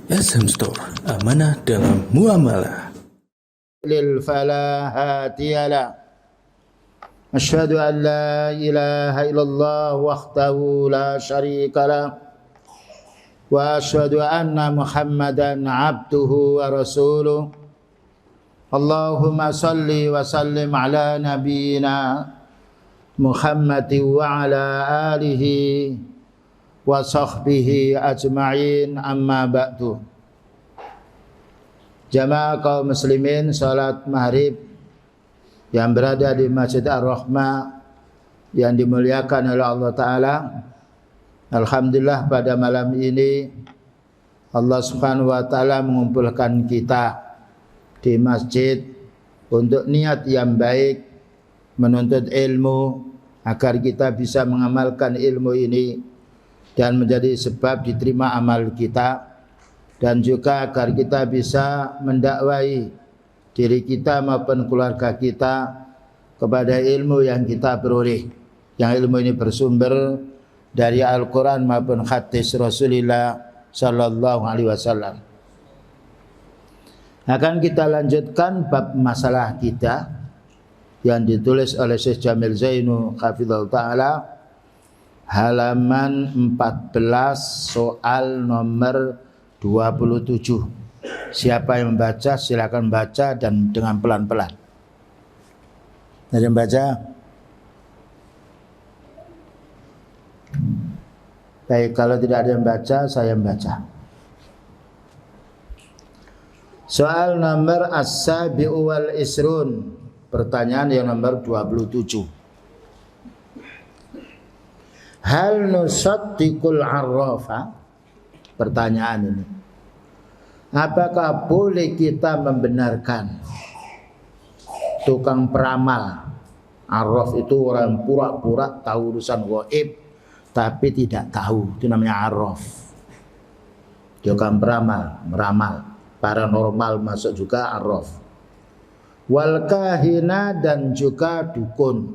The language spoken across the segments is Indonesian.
SM Store, amanah dalam muamalah. Lil fala hadiyalah. Asyhadu an la ilaha illallah wahdahu la syarikalah. Wa asyhadu anna Muhammadan abduhu wa rasuluh. Allahumma salli wa sallim ala nabiyyina Muhammadin wa ala alihi wa sahbihi ajma'in, amma ba'du. Jamaah kaum muslimin, salat maghrib yang berada di Masjid Ar-Rahmah yang dimuliakan oleh Allah Ta'ala. Alhamdulillah pada malam ini Allah Subhanahu wa Ta'ala mengumpulkan kita di masjid untuk niat yang baik, menuntut ilmu agar kita bisa mengamalkan ilmu ini dan menjadi sebab diterima amal kita, dan juga agar kita bisa mendakwai diri kita maupun keluarga kita kepada ilmu yang kita peroleh, yang ilmu ini bersumber dari Al-Quran maupun hadis Rasulullah Sallallahu Alaihi Wasallam. Akan kita lanjutkan bab masalah kita yang ditulis oleh Syekh Jamil Zainu hafizahullah ta'ala, halaman 14, soal nomor 27. Siapa yang membaca silakan baca dan dengan pelan-pelan. Ada yang baca? Baik, kalau tidak ada yang baca, saya membaca. Soal nomor as-sabi'u wal isrun, pertanyaan yang nomor 27. Hal nusaddiqul arrafa? Pertanyaan ini, apakah boleh kita membenarkan tukang peramal? Arraf itu orang pura-pura tahu urusan gaib tapi tidak tahu, itu namanya arraf. Tukang peramal, meramal. Paranormal masuk juga arraf. Wal kahina, dan juga dukun.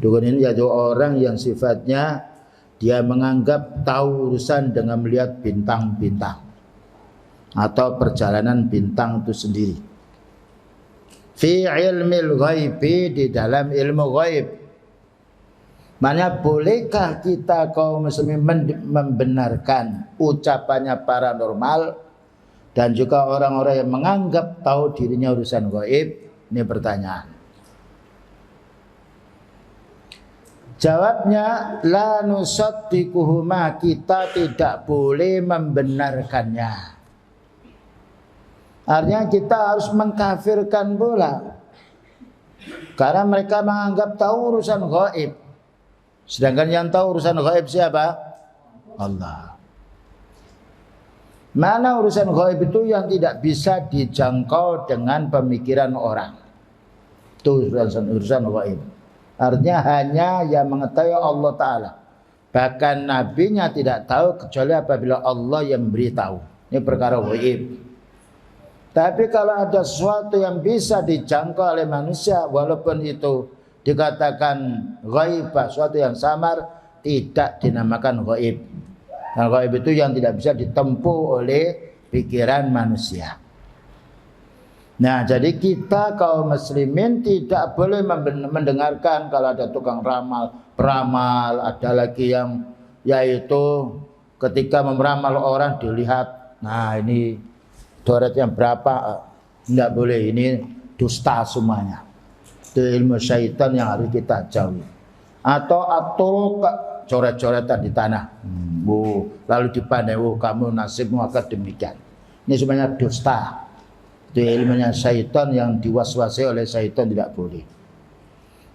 Dukun ini yaitu orang yang sifatnya dia menganggap tahu urusan dengan melihat bintang-bintang atau perjalanan bintang itu sendiri. Fi ilmil ghaibi, di dalam ilmu ghaib. Maknanya bolehkah kita kaum muslimin membenarkan ucapannya paranormal dan juga orang-orang yang menganggap tahu dirinya urusan gaib? Ini pertanyaan. Jawabnya, la nusaddiquhuma, kita tidak boleh membenarkannya. Artinya kita harus mengkafirkan pula, karena mereka menganggap tahu urusan gaib. Sedangkan yang tahu urusan gaib siapa? Allah. Mana urusan gaib itu yang tidak bisa dijangkau dengan pemikiran orang. Itu urusan gaib. Artinya hanya yang mengetahui Allah Ta'ala. Bahkan nabinya tidak tahu kecuali apabila Allah yang beritahu. Ini perkara gaib. Tapi kalau ada sesuatu yang bisa dijangkau oleh manusia, walaupun itu dikatakan gaib, sesuatu yang samar, tidak dinamakan gaib. Nah, gaib itu yang tidak bisa ditempuh oleh pikiran manusia. Nah, jadi kita kaum muslimin tidak boleh mendengarkan kalau ada tukang peramal, ada lagi yang yaitu ketika meramal orang dilihat, nah ini doretnya berapa, tidak boleh, ini dusta semuanya. Itu ilmu syaitan yang harus kita jauhi. Atau aturuk, coret-coretan di tanah, lalu dipandai, kamu nasibmu akan demikian. Ini semuanya dusta. Itu ilmunya syaitan yang diwaswasi oleh syaitan, tidak boleh.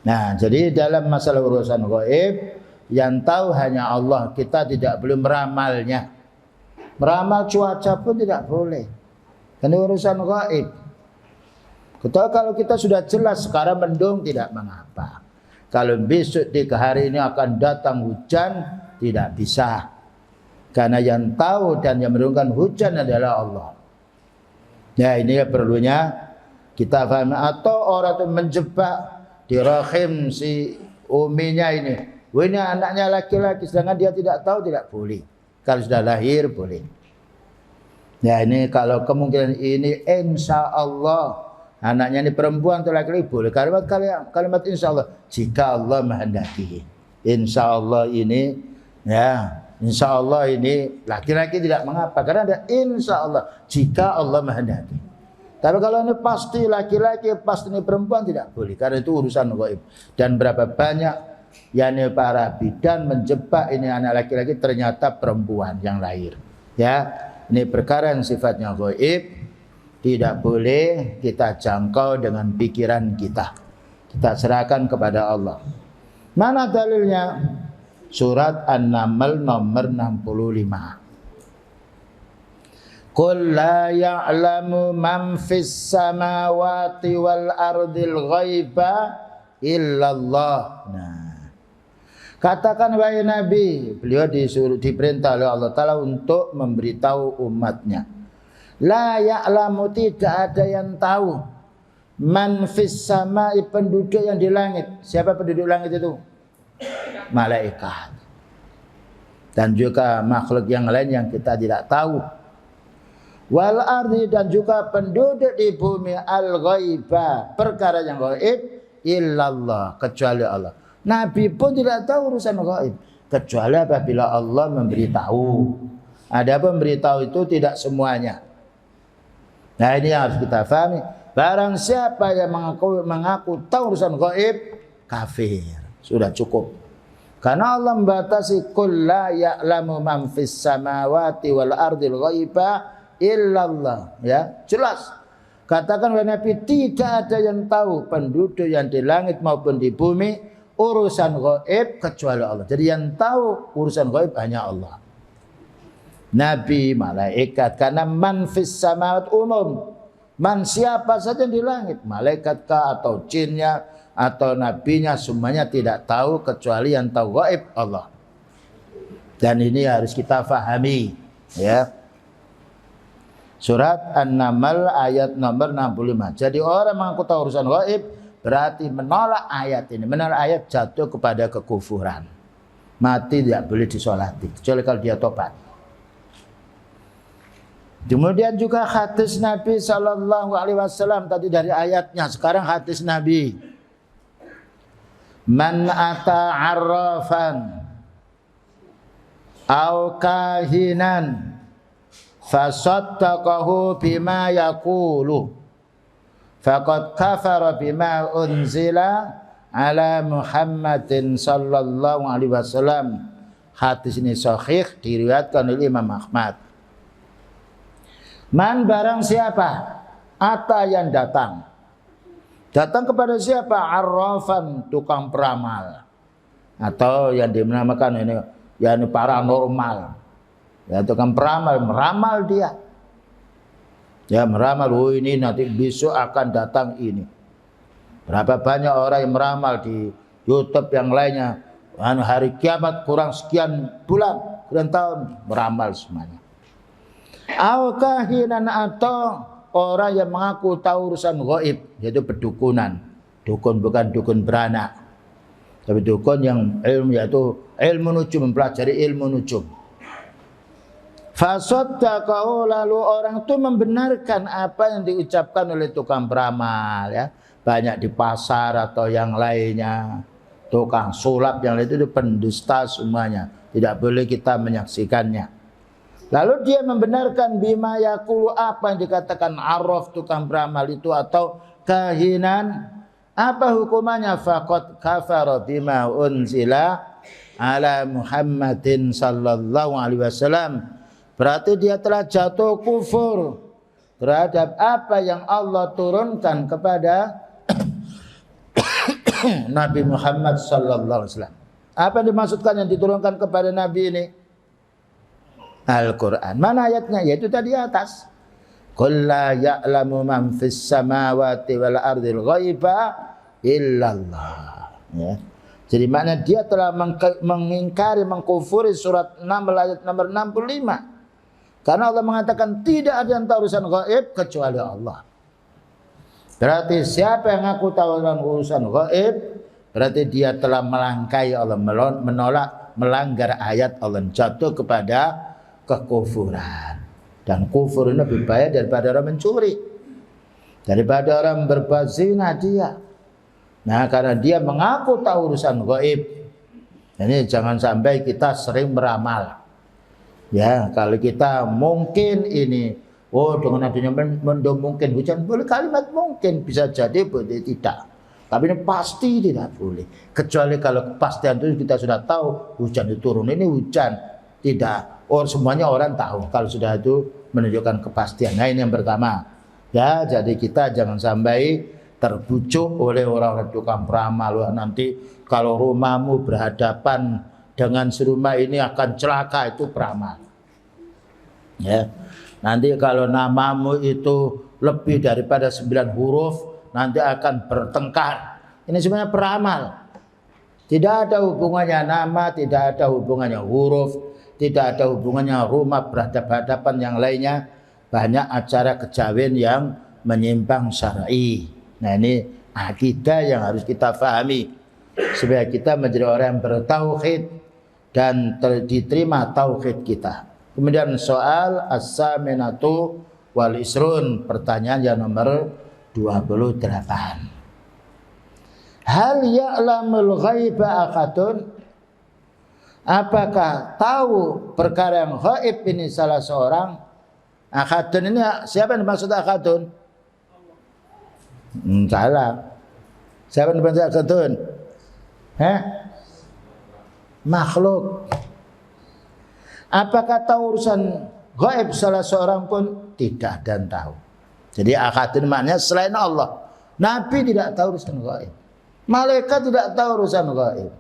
Nah, jadi dalam masalah urusan gaib yang tahu hanya Allah, kita tidak boleh meramalnya. Meramal cuaca pun tidak boleh, karena urusan gaib. Kalau kita sudah jelas sekarang mendung, tidak mengapa. Kalau besok di hari ini akan datang hujan, tidak bisa, karena yang tahu dan yang menurunkan hujan adalah Allah. Ya, ini perlunya kita paham. Atau orang itu menjebak di rahim si uminya ini, ini anaknya laki-laki, sedangkan dia tidak tahu, tidak boleh. Kalau sudah lahir boleh. Ya ini kalau kemungkinan ini insya Allah anaknya ini perempuan atau laki-laki boleh kalimat insya Allah jika Allah menghendaki. Insya Allah ini ya insya Allah ini laki-laki tidak mengapa karena ada insya Allah jika Allah menghendaki. Tapi kalau ini pasti laki-laki pasti ini perempuan tidak boleh karena itu urusan gaib. Dan berapa banyak yakni para bidan menjebak ini anak laki-laki ternyata perempuan yang lahir. Ya. Ini perkara yang sifatnya gaib, tidak boleh kita jangkau dengan pikiran kita. Kita serahkan kepada Allah. Mana dalilnya? Surat An-Naml nomor 65. Qul la ya'lamu man fis samawati wal ardil ghaiba illallah. Nah, katakan wahai Nabi, beliau diperintah oleh Allah Ta'ala untuk memberitahu umatnya. La ya'lamu, tidak ada yang tahu. Man fis sama'i, penduduk yang di langit. Siapa penduduk langit itu? Malaikat. Dan juga makhluk yang lain yang kita tidak tahu. Wal ardi, dan juga penduduk di bumi al-ghaiba, perkara yang gaib, illallah, kecuali Allah. Nabi pun tidak tahu urusan gaib kecuali apabila Allah memberitahu. Ada memberitahu itu tidak semuanya. Nah ini yang harus kita pahami. Barang siapa yang mengaku tahu urusan gaib, kafir. Sudah cukup. Karena Allah membatasi qul la ya'lamu man fis samawati wal ardil ghaiba illallah. Ya, jelas. Katakan wahai Nabi, tidak ada yang tahu penduduk yang di langit maupun di bumi urusan gaib kecuali Allah. Jadi yang tahu urusan gaib hanya Allah. Nabi, malaikat, karena man fis samawat umum. Man siapa saja di langit, malaikat kah atau jinnya atau nabinya, semuanya tidak tahu kecuali yang tahu gaib Allah. Dan ini harus kita fahami, ya. Surat An-Naml ayat nomor 65. Jadi orang mengaku tahu urusan gaib berarti menolak ayat ini. Menolak ayat jatuh kepada kekufuran. Mati tidak boleh disolati kecuali kalau dia tobat. Kemudian juga hadis Nabi SAW tadi dari ayatnya, sekarang hadis Nabi. Man ata arrafan au kahinan fasaddaqahu bima yaqulu faqad kafara bima unzila ala Muhammadin sallallahu alaihi wasallam. Hadis ini sahih, diriwayatkan oleh Imam Ahmad. Man, barang siapa ata yang datang kepada siapa? Arrafan, tukang peramal, atau yang dinamakan ini yakni paranormal. Ya, tukang peramal, meramal dia. Ya, meramal, oh ini nanti besok akan datang ini. Berapa banyak orang yang meramal di YouTube yang lainnya, hari kiamat kurang sekian bulan, sekian tahun, meramal semuanya. Kahinan, atau orang yang mengaku tahu urusan gaib, yaitu pedukunan. Dukun bukan dukun beranak, tapi dukun yang ilmu, yaitu ilmu nujum, mempelajari ilmu nujum. Fasaddaqahu, lalu orang itu membenarkan apa yang diucapkan oleh tukang peramal, ya. Banyak di pasar atau yang lainnya, tukang sulap yang lain itu pendusta semuanya, tidak boleh kita menyaksikannya. Lalu dia membenarkan bima yaqulu, apa yang dikatakan arraf, tukang beramal itu, atau kahinan, apa hukumannya? Faqad kafara bima unzila ala Muhammadin sallallahu alaihi wasallam. Berarti dia telah jatuh kufur terhadap apa yang Allah turunkan kepada Nabi Muhammad sallallahu alaihi wasallam. Apa yang dimaksudkan yang diturunkan kepada Nabi ini? Al-Quran. Mana ayatnya? Yaitu tadi atas. Qul la ya'lamu man fis samawati wal ardil ghaiba illallah. Ya. Jadi makna dia telah mengingkari, mengkufuri surat 6 ayat nomor 65. Karena Allah mengatakan tidak ada yang tahu urusan gaib kecuali Allah. Berarti siapa yang ngaku tahu urusan gaib, berarti dia telah melangkai Allah, menolak, melanggar ayat Allah, jatuh kepada kekufuran. Dan kufur ini lebih bahaya daripada orang mencuri, daripada orang berbuat zina dia. Nah, karena dia mengaku tahu urusan gaib. Ini jangan sampai kita sering beramal. Ya, kalau kita mungkin ini, oh dengan adanya mendung mungkin hujan, boleh kalimat mungkin, bisa jadi boleh tidak. Tapi ini pasti tidak boleh. Kecuali kalau kepastian itu kita sudah tahu hujan itu turun, ini hujan. Tidak. Oh, semuanya orang tahu kalau sudah itu menunjukkan kepastian. Nah, ini yang pertama. Ya, jadi kita jangan sampai terbujuk oleh orang-orang tukang peramal. Wah, nanti kalau rumahmu berhadapan dengan serumah ini akan celaka, itu peramal. Ya. Nanti kalau namamu itu lebih daripada 9 huruf, nanti akan bertengkar. Ini sebenarnya peramal. Tidak ada hubungannya nama, tidak ada hubungannya huruf, tidak ada hubungannya rumah berhadapan-hadapan yang lainnya. Banyak acara kejawen yang menyimpang syar'i. Nah, ini akidah yang harus kita pahami supaya kita menjadi orang yang bertauhid dan diterima tauhid kita. Kemudian soal as-saminatu wal isrun, pertanyaan yang nomor 28. Hal ya'lamul ghaiba akhatun? Apakah tahu perkara yang gaib ini salah seorang? Akhatun ini siapa yang dimaksud akhatun? Salah. Siapa yang dimaksud akhatun? Makhluk. Apakah tahu urusan gaib salah seorang pun? Tidak dan tahu. Jadi akhatun maknanya selain Allah. Nabi tidak tahu urusan gaib. Malaikat tidak tahu urusan gaib.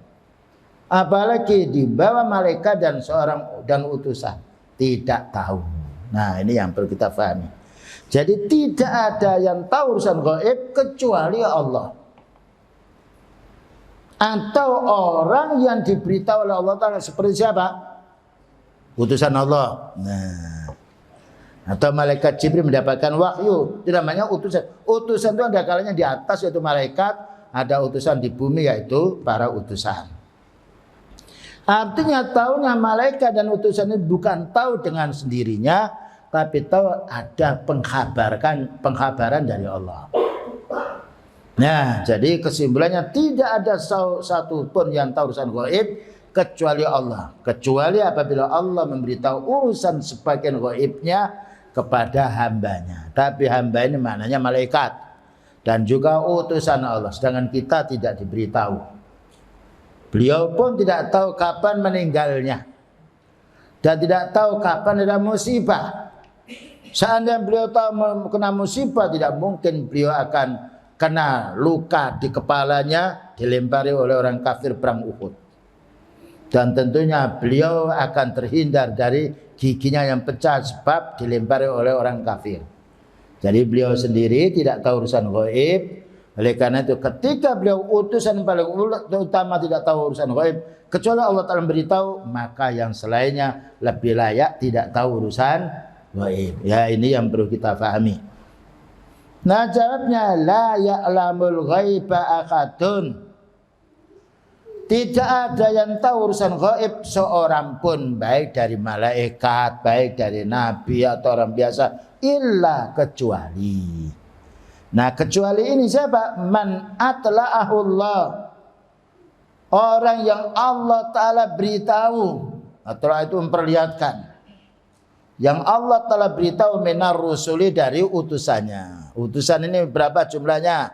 Apalagi di bawah malaikat dan seorang dan utusan tidak tahu. Nah, ini yang perlu kita pahami. Jadi tidak ada yang tahu urusan gaib kecuali Allah. Atau orang yang diberitahu oleh Allah Ta'ala, seperti siapa? Utusan Allah. Nah, atau malaikat Jibril mendapatkan wahyu, itu namanya utusan. Utusan itu ada kalanya di atas yaitu malaikat, ada utusan di bumi yaitu para utusan. Artinya tahunya malaikat dan utusan itu bukan tahu dengan sendirinya, tapi tahu ada penghabaran dari Allah. Nah, jadi kesimpulannya tidak ada satu pun yang tahu urusan gaib kecuali Allah. Kecuali apabila Allah memberitahu urusan sebagian gaibnya kepada hambanya. Tapi hamba ini maknanya malaikat dan juga utusan Allah. Sedangkan kita tidak diberitahu. Beliau pun tidak tahu kapan meninggalnya dan tidak tahu kapan ada musibah. Seandainya beliau tahu kena musibah, tidak mungkin beliau akan kena luka di kepalanya dilempari oleh orang kafir perang Uhud. Dan tentunya beliau akan terhindar dari giginya yang pecah sebab dilempari oleh orang kafir. Jadi beliau sendiri tidak tahu urusan gaib. Oleh karena itu ketika beliau utusan paling utama tidak tahu urusan gaib, kecuali Allah Ta'ala memberitahu, maka yang selainnya lebih layak tidak tahu urusan gaib. Ya, ini yang perlu kita pahami. Nah, jawabnya la ya'lamul ghaiba akhatun. Tidak ada yang tahu urusan gaib seorang pun, baik dari malaikat, baik dari nabi atau orang biasa, illa kecuali. Nah, kecuali ini siapa? Man atla'ahullah. Orang yang Allah Ta'ala beritahu. Atla itu memperlihatkan. Yang Allah Ta'ala beritahu minar rusuli dari utusannya. Utusan ini berapa jumlahnya?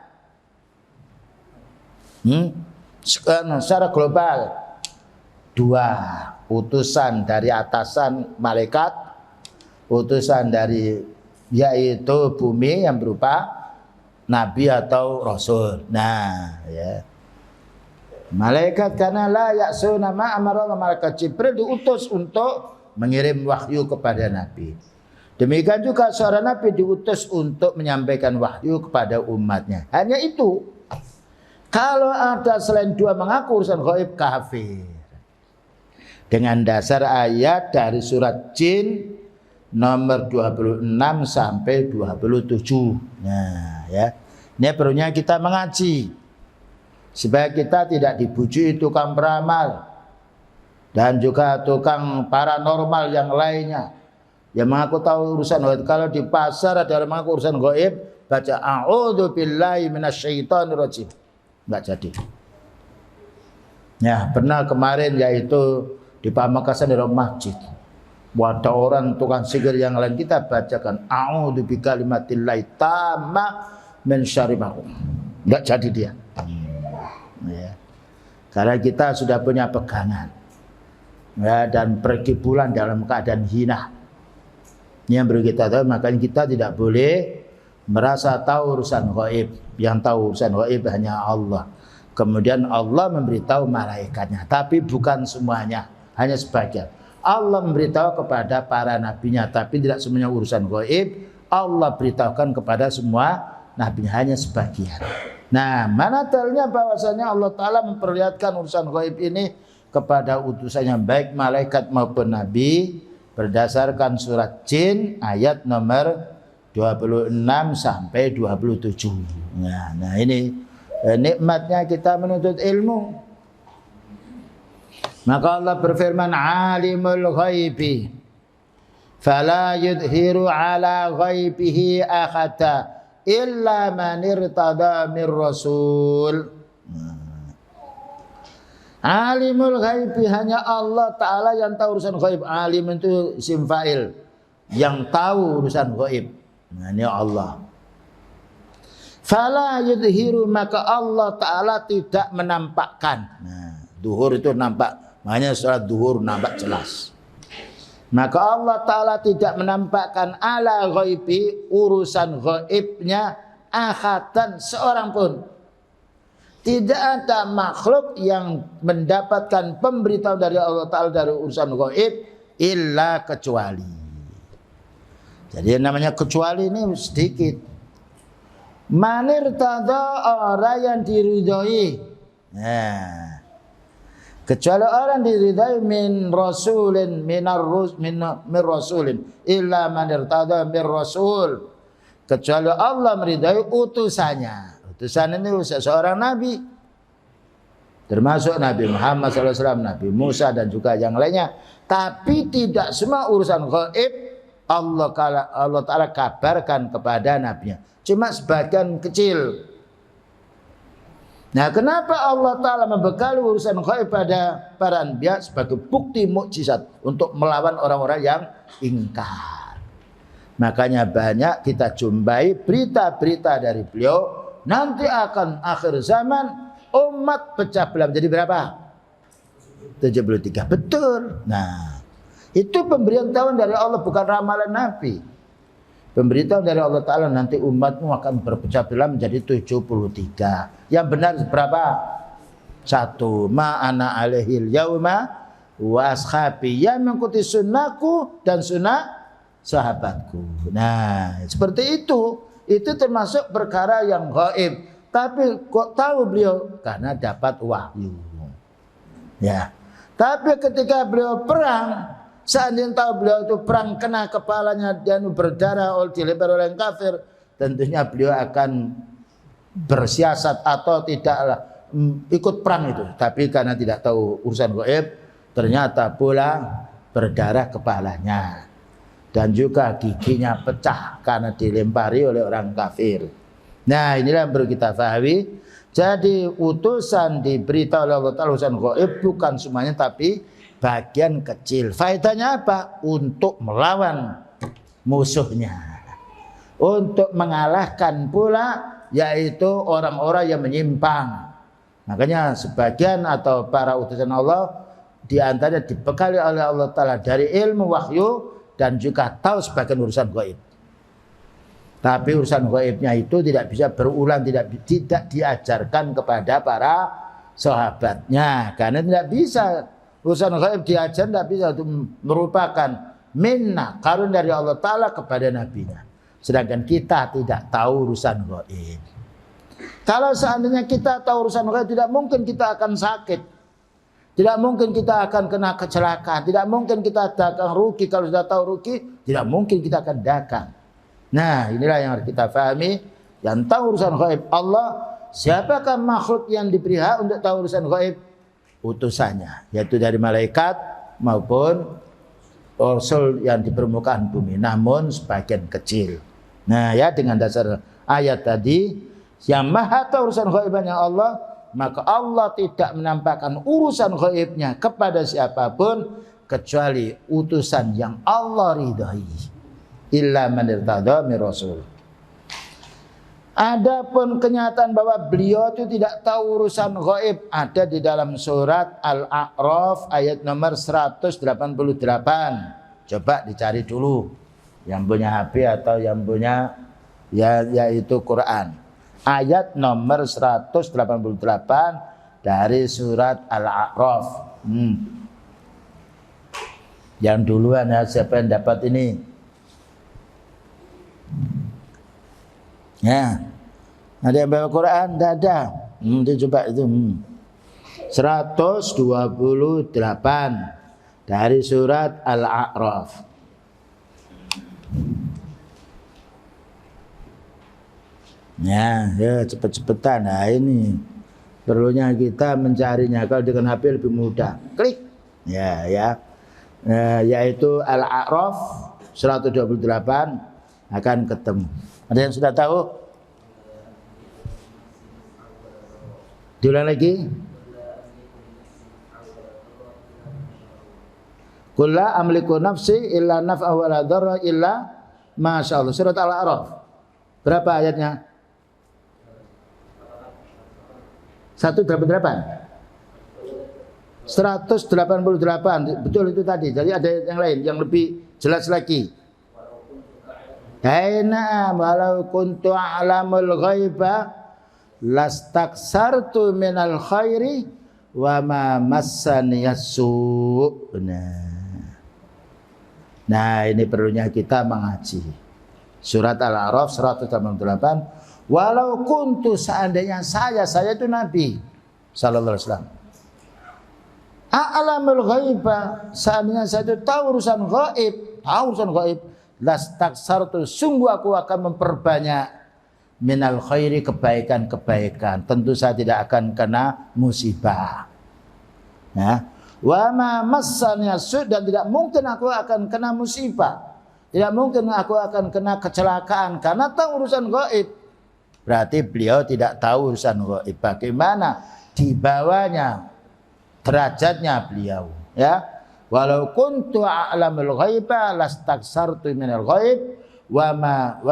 Secara global 2. Utusan dari atasan malaikat, utusan dari yaitu bumi yang berupa nabi atau rasul. Nah, ya. Malaikat karena la ya'suna ma amara, malaikat Jibril diutus untuk mengirim wahyu kepada nabi. Demikian juga seorang nabi diutus untuk menyampaikan wahyu kepada umatnya. Hanya itu. Kalau ada selain 2 mengaku urusan gaib, kafir. Dengan dasar ayat dari surat Jin nomor 26 sampai 27. Nah, ya. Ini perlunya kita mengaji supaya kita tidak dibujuki tukang peramal dan juga tukang paranormal yang lainnya yang mengaku tahu urusan gaib. Kalau di pasar ada orang mengaku urusan gaib, baca a'udzu billahi minasyaitonir rajim. Enggak jadi. Ya, pernah kemarin yaitu di Pamekasan di masjid. Ada orang tukang sihir yang lain, kita bacakan a'udzu bikalimatillahi tamma min syarri ma khalaq. Enggak jadi dia. Ya. Karena kita sudah punya pegangan. Ya, dan pergi pulang dalam keadaan hina. Ini yang perlu kita tahu, makanya kita tidak boleh merasa tahu urusan gaib. Yang tahu urusan gaib hanya Allah. Kemudian Allah memberitahu malaikatnya, tapi bukan semuanya, hanya sebagian. Allah memberitahu kepada para nabinya, tapi tidak semuanya urusan gaib. Allah beritahukan kepada semua nabinya, hanya sebagian. Nah, mana dalilnya bahwasanya Allah Ta'ala memperlihatkan urusan gaib ini kepada utusannya, baik malaikat maupun nabi, berdasarkan surat Jin ayat nomor 26 sampai 27. Nah ini nikmatnya kita menuntut ilmu. Maka Allah berfirman, alimul ghaibi fala yudhiru ala ghaibihi ahada illa man irtada mir rasul. Alimul ghaibi, hanya Allah Ta'ala yang tahu urusan ghaib. Alim itu isim fa'il, yang tahu urusan ghaib. Nah, ini Allah. Fala yudhiru, maka Allah Ta'ala tidak menampakkan. Nah, duhur itu nampak, makanya sholat duhur nampak jelas. Maka Allah Ta'ala tidak menampakkan ala ghaibi, urusan ghaibnya, ahadan, seorang pun. Tidak ada makhluk yang mendapatkan pemberitahuan dari Allah Ta'ala dari urusan gaib illa kecuali. Jadi yang namanya kecuali ini sedikit. Manir tada, orang yang diridhoi. Nah, kecuali orang diridhoi min rasulin min rasulin illa manir tada min rasul. Kecuali Allah meridhoi utusannya. Utusan ini seorang nabi, termasuk Nabi Muhammad SAW, Nabi Musa dan juga yang lainnya. Tapi tidak semua urusan gaib Allah Ta'ala kabarkan kepada nabinya, cuma sebagian kecil. Nah, kenapa Allah Ta'ala membekali urusan gaib pada para anbiya sebagai bukti mukjizat untuk melawan orang-orang yang ingkar. Makanya banyak kita jumpai berita-berita dari beliau, nanti akan akhir zaman umat pecah belah menjadi berapa? 73. Betul. Nah, itu pemberitahuan dari Allah, bukan ramalan Nabi. Pemberitahuan dari Allah Ta'ala, nanti umatmu akan berpecah belah menjadi 73. Yang benar berapa? 1. Ma ana alaihil yauma wa ashabi, yang mengikuti sunnahku dan sunnah sahabatku. Nah, seperti itu. Itu termasuk perkara yang gaib. Tapi kok tahu beliau? Karena dapat wahyu. Ya. Tapi ketika beliau perang, seandainya tahu beliau itu perang kena kepalanya dan berdarah dilempar oleh yang kafir, tentunya beliau akan bersiasat atau tidaklah ikut perang itu. Tapi karena tidak tahu urusan gaib, ternyata pula berdarah kepalanya. Dan juga giginya pecah karena dilempari oleh orang kafir. Nah, inilah yang perlu kita pahami. Jadi utusan diberitahu oleh Allah Ta'ala urusan gaib bukan semuanya, tapi bagian kecil. Faedahnya apa? Untuk melawan musuhnya, untuk mengalahkan pula yaitu orang-orang yang menyimpang. Makanya sebagian atau para utusan Allah diantaranya dibekali oleh Allah Ta'ala dari ilmu wahyu dan juga tahu sebagian urusan gaib. Tapi urusan gaibnya itu tidak bisa berulang, tidak diajarkan kepada para sahabatnya. Karena tidak bisa urusan gaib diajar, tidak bisa, itu merupakan minnah, karunia dari Allah Ta'ala kepada nabinya. Sedangkan kita tidak tahu urusan gaib. Kalau seandainya kita tahu urusan gaib, tidak mungkin kita akan sakit. Tidak mungkin kita akan kena kecelakaan. Tidak mungkin kita akan rugi. Kalau sudah tahu rugi, tidak mungkin kita akan dagang. Nah, inilah yang harus kita pahami. Yang tahu urusan gaib Allah. Siapakah makhluk yang diberi hak untuk tahu urusan gaib? Utusannya, yaitu dari malaikat maupun rasul yang di permukaan bumi, namun sebagian kecil. Nah ya, dengan dasar ayat tadi, yang maha tahu urusan gaibnya Allah, maka Allah tidak menampakkan urusan gaibnya kepada siapapun kecuali utusan yang Allah ridhai. Illa man irtada min rasul. Adapun kenyataan bahwa beliau itu tidak tahu urusan gaib ada di dalam surat Al-A'raf ayat nomor 188. Coba dicari dulu yang punya HP atau yang punya yaitu Quran. Ayat nomor 188 dari surat Al-A'raf. Yang duluan ya, siapa yang dapat ini? Ya, ada yang bawa Quran? Tidak ada. Coba itu 128 dari surat Al-A'raf. Ya, cepet-cepetan. Nah ini perlunya kita mencarinya. Kalau dengan HP lebih mudah. Klik. Ya. Yaitu Al-A'raf 128 akan ketemu. Ada yang sudah tahu? Diulang lagi. Qul la amliku nafsi illa naf'a wa la dharra illa ma syaa Allah. Surat Al-A'raf. Berapa ayatnya? 188. Betul itu tadi. Jadi ada yang lain yang lebih jelas lagi. Aina walau kuntu a'lamul ghaiba lastaksartu minal khairi wa ma massani yasu. Nah, ini perlunya kita mengaji. Surat Al-A'raf 188. Walau kuntu, seandainya saya itu Nabi sallallahu alaihi wasallam. A'lamul ghaiba, seandainya saya itu tahu urusan gaib, lastaksartu, sungguh aku akan memperbanyak minal khairi, kebaikan-kebaikan. Tentu saya tidak akan kena musibah. Ya. Wa ma massani yasu, dan tidak mungkin aku akan kena musibah. Tidak mungkin aku akan kena kecelakaan karena tahu urusan gaib. Berarti beliau tidak tahu urusan gaib. Bagaimana dibawanya derajatnya beliau, ya. Walau kuntu a'lamul ghaiba lastaksartu minal ghaib wa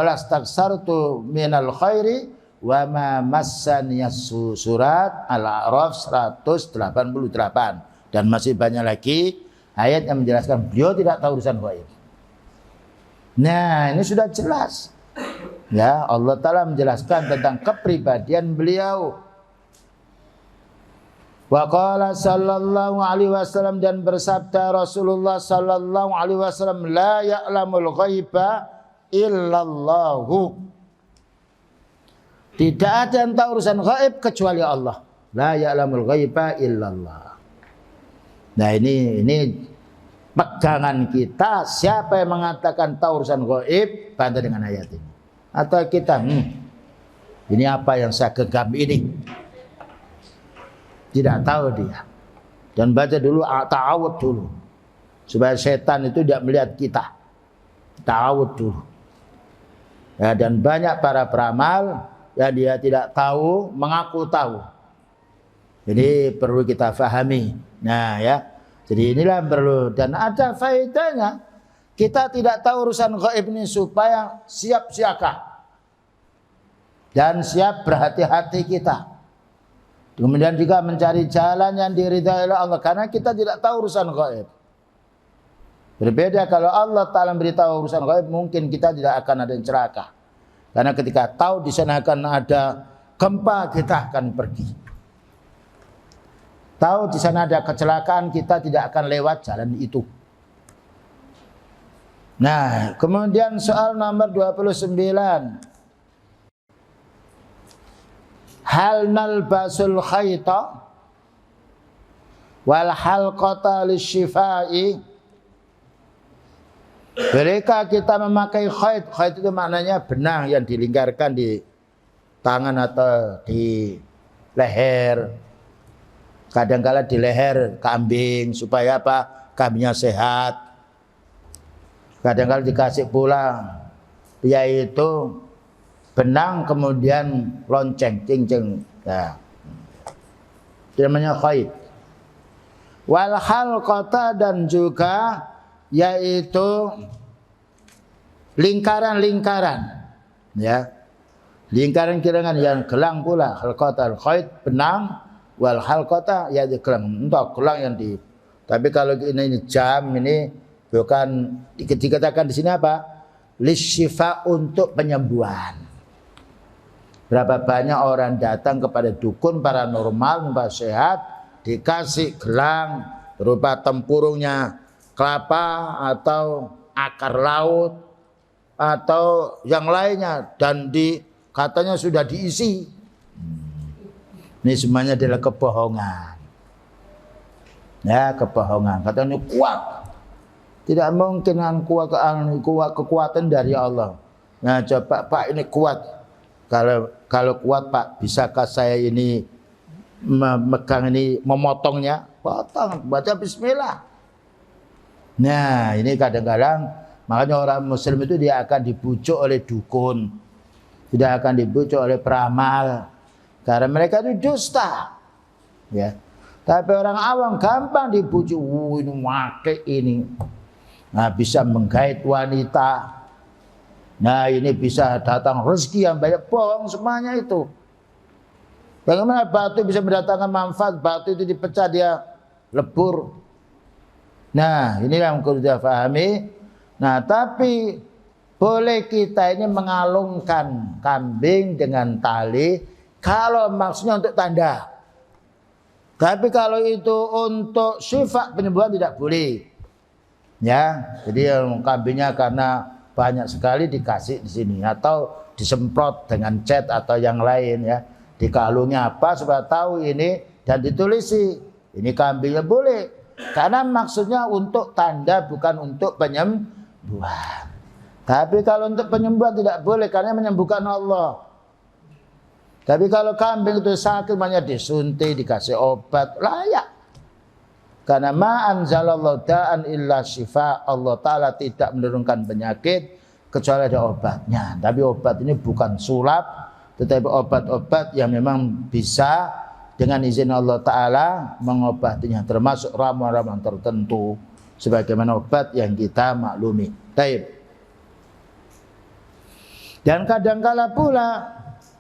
lastaksartu minal khairi wa ma massani yasu. Surat Al-A'raf 188. Dan masih banyak lagi ayat yang menjelaskan beliau tidak tahu urusan gaib. Nah, ini sudah jelas. Ya, Allah Ta'ala menjelaskan tentang kepribadian beliau. Wa qala sallallahu alaihi wasallam, dan bersabda Rasulullah sallallahu alaihi wasallam, la ya'lamul ghaiba illallahu. Tidak ada yang tahu urusan gaib kecuali Allah. La ya'lamul ghaiba illallah. Nah, ini pegangan kita. Siapa yang mengatakan tahu urusan gaib, bantah dengan ayat ini. Atau kita, ini apa yang saya genggam ini? Tidak tahu dia. Dan baca dulu, ta'awud dulu. Supaya setan itu tidak melihat kita. Ta'awud dulu. Ya, dan banyak para peramal yang dia tidak tahu, mengaku tahu. Jadi perlu kita fahami. Nah ya, jadi inilah perlu. Dan ada faedahnya. Kita tidak tahu urusan gaib ini supaya siap siaga. Dan siap berhati-hati kita. Kemudian juga mencari jalan yang diridhai oleh Allah, karena kita tidak tahu urusan gaib. Berbeda kalau Allah Ta'ala beritahu urusan gaib, mungkin kita tidak akan ada yang celaka. Karena ketika tahu di sana akan ada gempa, kita akan pergi. Tahu di sana ada kecelakaan, kita tidak akan lewat jalan itu. Nah, kemudian soal nomor 29. Hal nalbasul khayta wal halqata lisyifai. Mereka kita memakai khayt. Khayt itu maknanya benang yang dilingkarkan di tangan atau di leher. Kadang-kala di leher kambing supaya apa? Kambingnya sehat. Kadang-kadang dikasih pula yaitu benang kemudian lonceng, cincin. Nah, itu namanya khaid. Wal halqata, dan juga yaitu lingkaran-lingkaran, ya. Lingkaran-lingkaran yang gelang pula, halqatul khaid benang, wal halqata yaitu gelang. Entah gelang yang di. Tapi kalau ini jam ini bukan dikatakan di sini apa? Lisyifa, untuk penyembuhan. Berapa banyak orang datang kepada dukun paranormal membahas sehat, dikasih gelang berupa tempurungnya kelapa atau akar laut atau yang lainnya, dan katanya sudah diisi. Ini semuanya adalah kebohongan. Ya, kebohongan. Katanya kuat. Tidak mungkin dengan kekuatan dari Allah. Nah, coba Pak, ini kuat. Kalau kuat Pak, bisakah saya ini memegang ini, memotongnya? Potong, baca bismillah. Nah, ini kadang-kadang makanya orang muslim itu dia akan dibujuk oleh dukun, tidak akan dibujuk oleh peramal, karena mereka itu dusta, ya. Tapi orang awam gampang dibujuk. Ini wake ini, nah bisa menggait wanita, nah ini bisa datang rezeki yang banyak. Bohong semuanya itu. Bagaimana batu bisa mendatangkan manfaat? Batu itu dipecah dia lebur. Nah, ini yang perlu kita pahami. Nah, tapi boleh kita ini mengalungkan kambing dengan tali kalau maksudnya untuk tanda. Tapi kalau itu untuk sifat penyembuhan tidak boleh. Ya, jadi yang kambingnya karena banyak sekali dikasih di sini atau disemprot dengan cat atau yang lain, ya. Dikalungnya apa supaya tahu ini dan ditulisi. Ini kambingnya boleh. Karena maksudnya untuk tanda, bukan untuk penyembuhan. Tapi kalau untuk penyembuhan tidak boleh, karena menyembuhkan Allah. Tapi kalau kambing itu sakit, banyak disuntik, dikasih obat, layak. Karena ma anzalallahu da'an illa syifa, Allah Ta'ala tidak menurunkan penyakit kecuali ada obatnya. Tapi obat ini bukan sulap, tetapi obat-obat yang memang bisa dengan izin Allah Ta'ala mengobatinya, termasuk ramuan-ramuan tertentu sebagaimana obat yang kita maklumi. Baik. Dan kadangkala pula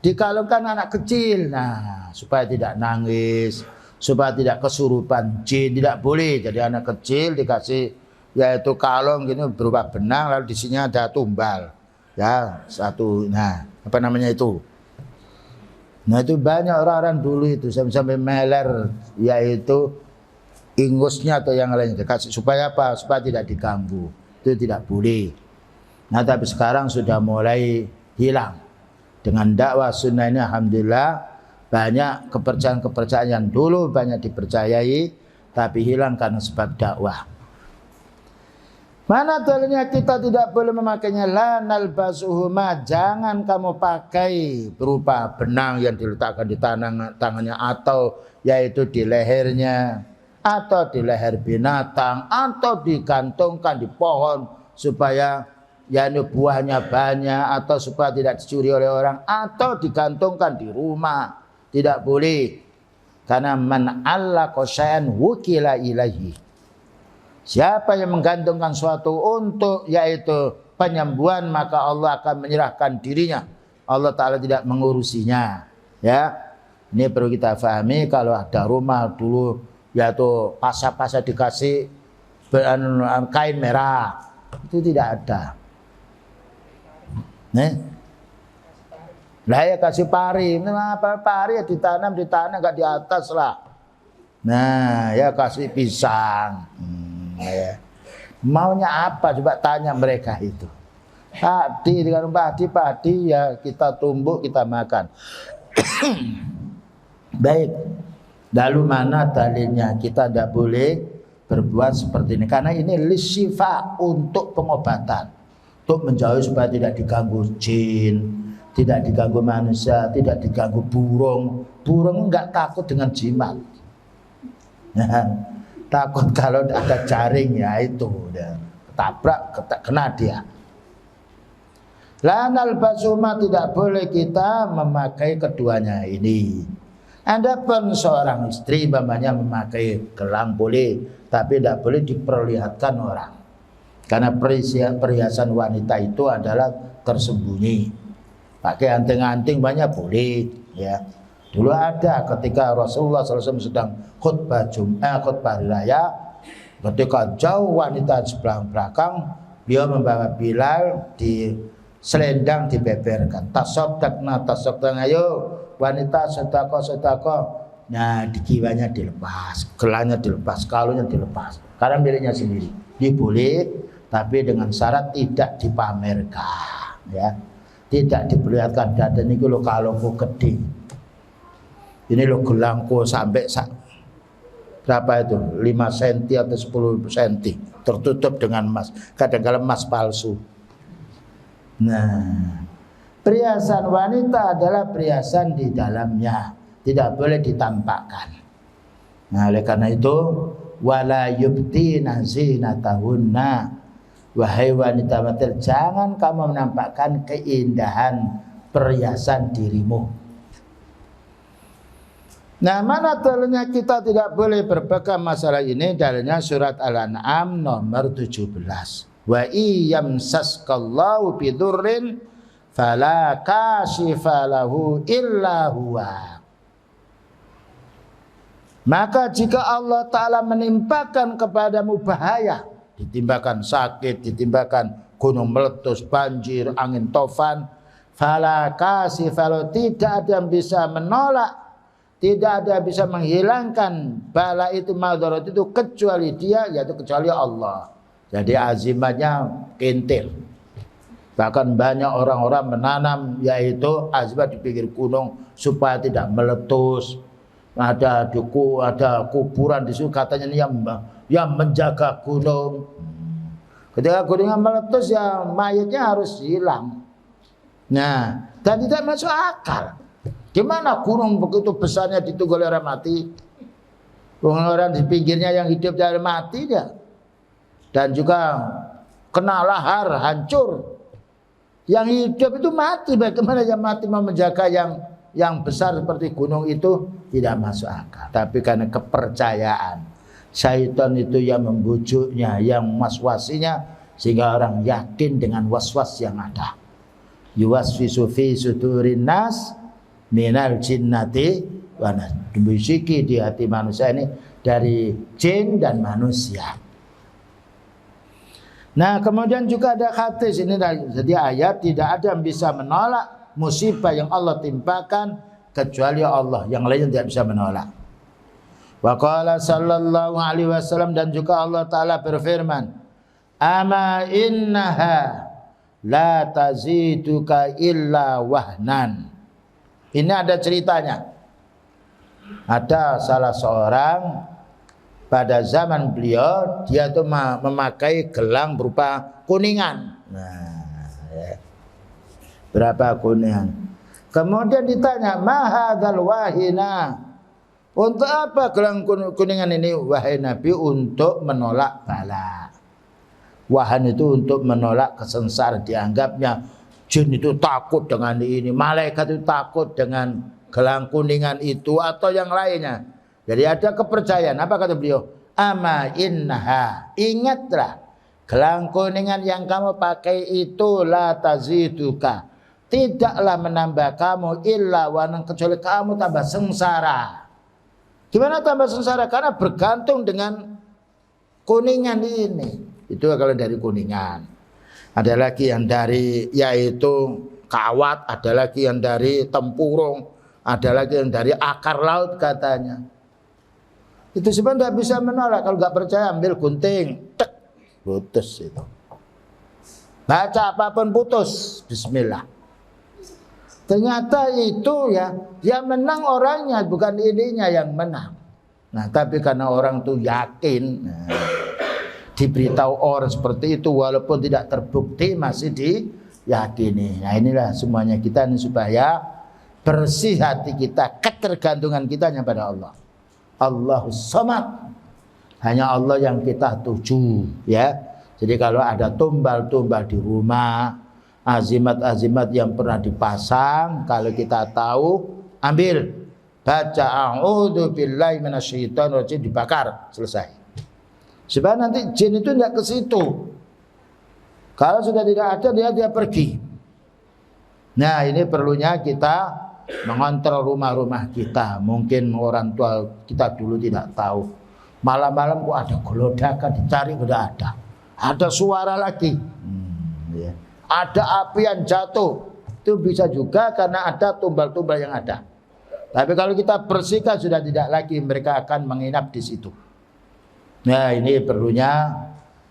dikalungkan anak kecil, nah supaya tidak nangis, supaya tidak kesurupan jin, tidak boleh. Jadi anak kecil dikasih yaitu kalung gini berupa benang, lalu di sini ada tumbal, ya satu, nah apa namanya itu. Nah itu banyak orang-orang dulu itu sampai meler, yaitu ingusnya atau yang lain dikasih supaya apa? Supaya tidak diganggu. Itu tidak boleh. Nah tapi sekarang sudah mulai hilang. Dengan dakwah sunnah ini alhamdulillah banyak kepercayaan-kepercayaan yang dulu banyak dipercayai tapi hilang karena sebab dakwah. Mana dalilnya kita tidak boleh memakainya? La nalbasuhuma, jangan kamu pakai berupa benang yang diletakkan di tangannya atau yaitu di lehernya atau di leher binatang atau digantungkan di pohon supaya yakni buahnya banyak atau supaya tidak dicuri oleh orang atau digantungkan di rumah. Tidak boleh. Karena man allaqa syai'an wukila ilaihi. Siapa yang menggantungkan suatu untuk yaitu penyembuhan, maka Allah akan menyerahkan dirinya. Allah Ta'ala tidak mengurusinya. Ya, ini perlu kita pahami. Kalau ada rumah dulu yaitu pasar-pasar dikasih kain merah, itu tidak ada. Lah ya kasih pari, apa pari ya ditanam di tanah enggak di atas lah. Nah ya kasih pisang. Ya. Maunya apa coba tanya mereka itu. Padi dengan padi ya kita tumbuk kita makan. Baik. Lalu mana dalilnya kita tidak boleh berbuat seperti ini? Karena ini lisyifa, untuk pengobatan, untuk menjauhi supaya tidak diganggu jin, tidak diganggu manusia, tidak diganggu burung. Burung enggak takut dengan jimat. Nah, takut kalau ada jaring ya itu. ketabrak, kena dia. Lanal basuma, tidak boleh kita memakai keduanya ini. Adapun seorang istri umpamanya memakai gelang boleh, tapi tidak boleh diperlihatkan orang. Karena perhiasan wanita itu adalah tersembunyi. Pakai anting-anting banyak boleh, ya. Dulu ada ketika Rasulullah SAW sedang khutbah Jumat, khutbah hari raya, ketika jauh wanita di sebelah belakang, beliau membawa Bilal di selendang dibeberkan. Tasodakna, ayo wanita sedekah. Nah, dikiwanya dilepas, gelangnya dilepas, kalungnya dilepas. Karena miliknya sendiri. Diboleh, tapi dengan syarat tidak dipamerkan, ya. Tidak diperlihatkan. Dan ini lo kalungku gede. Ini lo gelangku sampai berapa itu? 5 cm atau 10 cm, tertutup dengan emas. Kadang-kadang emas palsu. Nah, perhiasan wanita adalah perhiasan di dalamnya, tidak boleh ditampakkan. Nah, oleh karena itu, wala yubtina zinatahunna, wahai wanita wanita, jangan kamu menampakkan keindahan perhiasan dirimu. Nah, mana dalilnya kita tidak boleh berpegang masalah ini? Dalilnya surat Al-An'am nomor 17. Wa iyamsaskallahu bidurrin fala kashifa lahu illa huwa. Maka jika Allah Ta'ala menimpakan kepadamu bahaya, ditimbakan sakit, ditimbakan gunung meletus, banjir, angin tofan, fala kashifa lahu, tidak ada yang bisa menolak, tidak ada yang bisa menghilangkan bala itu, madarat itu, kecuali dia, yaitu kecuali Allah. Jadi azimatnya kintil. Bahkan banyak orang-orang menanam yaitu azimat di pinggir gunung supaya tidak meletus. Ada duku, ada kuburan di situ, katanya ini yang menjaga gunung. Ketika gunungnya meletus, ya mayatnya harus hilang. Nah, dan tidak masuk akal. Gimana gunung begitu besarnya ditunggu oleh orang mati? Orang di pinggirnya yang hidup dari mati dia. Dan juga kena lahar, hancur. Yang hidup itu mati. Bagaimana yang mati mau menjaga yang besar seperti gunung itu? Tidak masuk akal. Tapi karena kepercayaan, syaitan itu yang membujuknya, yang waswasinya, sehingga orang yakin dengan waswas yang ada. Yuwaswisu fi sudurin nas minal jinnati wa nas. Dibisiki di hati manusia ini dari jin dan manusia. Nah, kemudian juga ada hadis ini, jadi ayat tidak ada yang bisa menolak musibah yang Allah timpakan kecuali Allah, yang lainnya tidak bisa menolak. Wa qala sallallahu alaihi wasallam, dan juga Allah Ta'ala berfirman, ama innaha la taziduka illa wahnan. Ini ada ceritanya. Ada salah seorang pada zaman beliau, dia tuh memakai gelang berupa kuningan. Nah, ya. Berapa kuningan? Kemudian ditanya, mahadzal wahina, untuk apa gelang kuningan ini? Wahai Nabi, untuk menolak bala. Wahan itu untuk menolak kesengsaraan. Dianggapnya jin itu takut dengan ini, malaikat itu takut dengan gelang kuningan itu atau yang lainnya. Jadi ada kepercayaan. Apa kata beliau? Ama innaha, ingatlah, gelang kuningan yang kamu pakai itu la taziduka, tidaklah menambah kamu illa wanan, kecuali kamu tambah sengsara. Gimana tambah sengsara? Karena bergantung dengan kuningan ini. Itu kalau dari kuningan. Ada lagi yang dari yaitu kawat, ada lagi yang dari tempurung, ada lagi yang dari akar laut katanya. Itu sebenarnya tidak bisa menolak. Kalau nggak percaya ambil gunting, tek, putus itu. Baca apapun putus, bismillah. Ternyata itu ya, yang menang orangnya, bukan ininya yang menang. Nah, tapi karena orang tuh yakin, nah, diberitahu orang seperti itu walaupun tidak terbukti masih diyakini. Nah, inilah semuanya kita ini supaya bersih hati kita, ketergantungan kita hanya pada Allah. Allahus Samad, hanya Allah yang kita tuju, ya. Jadi kalau ada tumbal-tumbal di rumah, azimat-azimat yang pernah dipasang, kalau kita tahu, ambil, baca a'udzu billahi minasyaitonir rajim, dibakar, selesai. Sebab nanti jin itu tidak ke situ. Kalau sudah tidak ada, dia pergi. Nah, ini perlunya kita mengontrol rumah-rumah kita. Mungkin orang tua kita dulu tidak tahu. Malam-malam kok ada gelodakan, dicari tidak ada. Ada suara lagi. Ya. Ada api yang jatuh. Itu bisa juga karena ada tumbal-tumbal yang ada. Tapi kalau kita bersihkan sudah tidak lagi, mereka akan menginap di situ. Nah, ini perlunya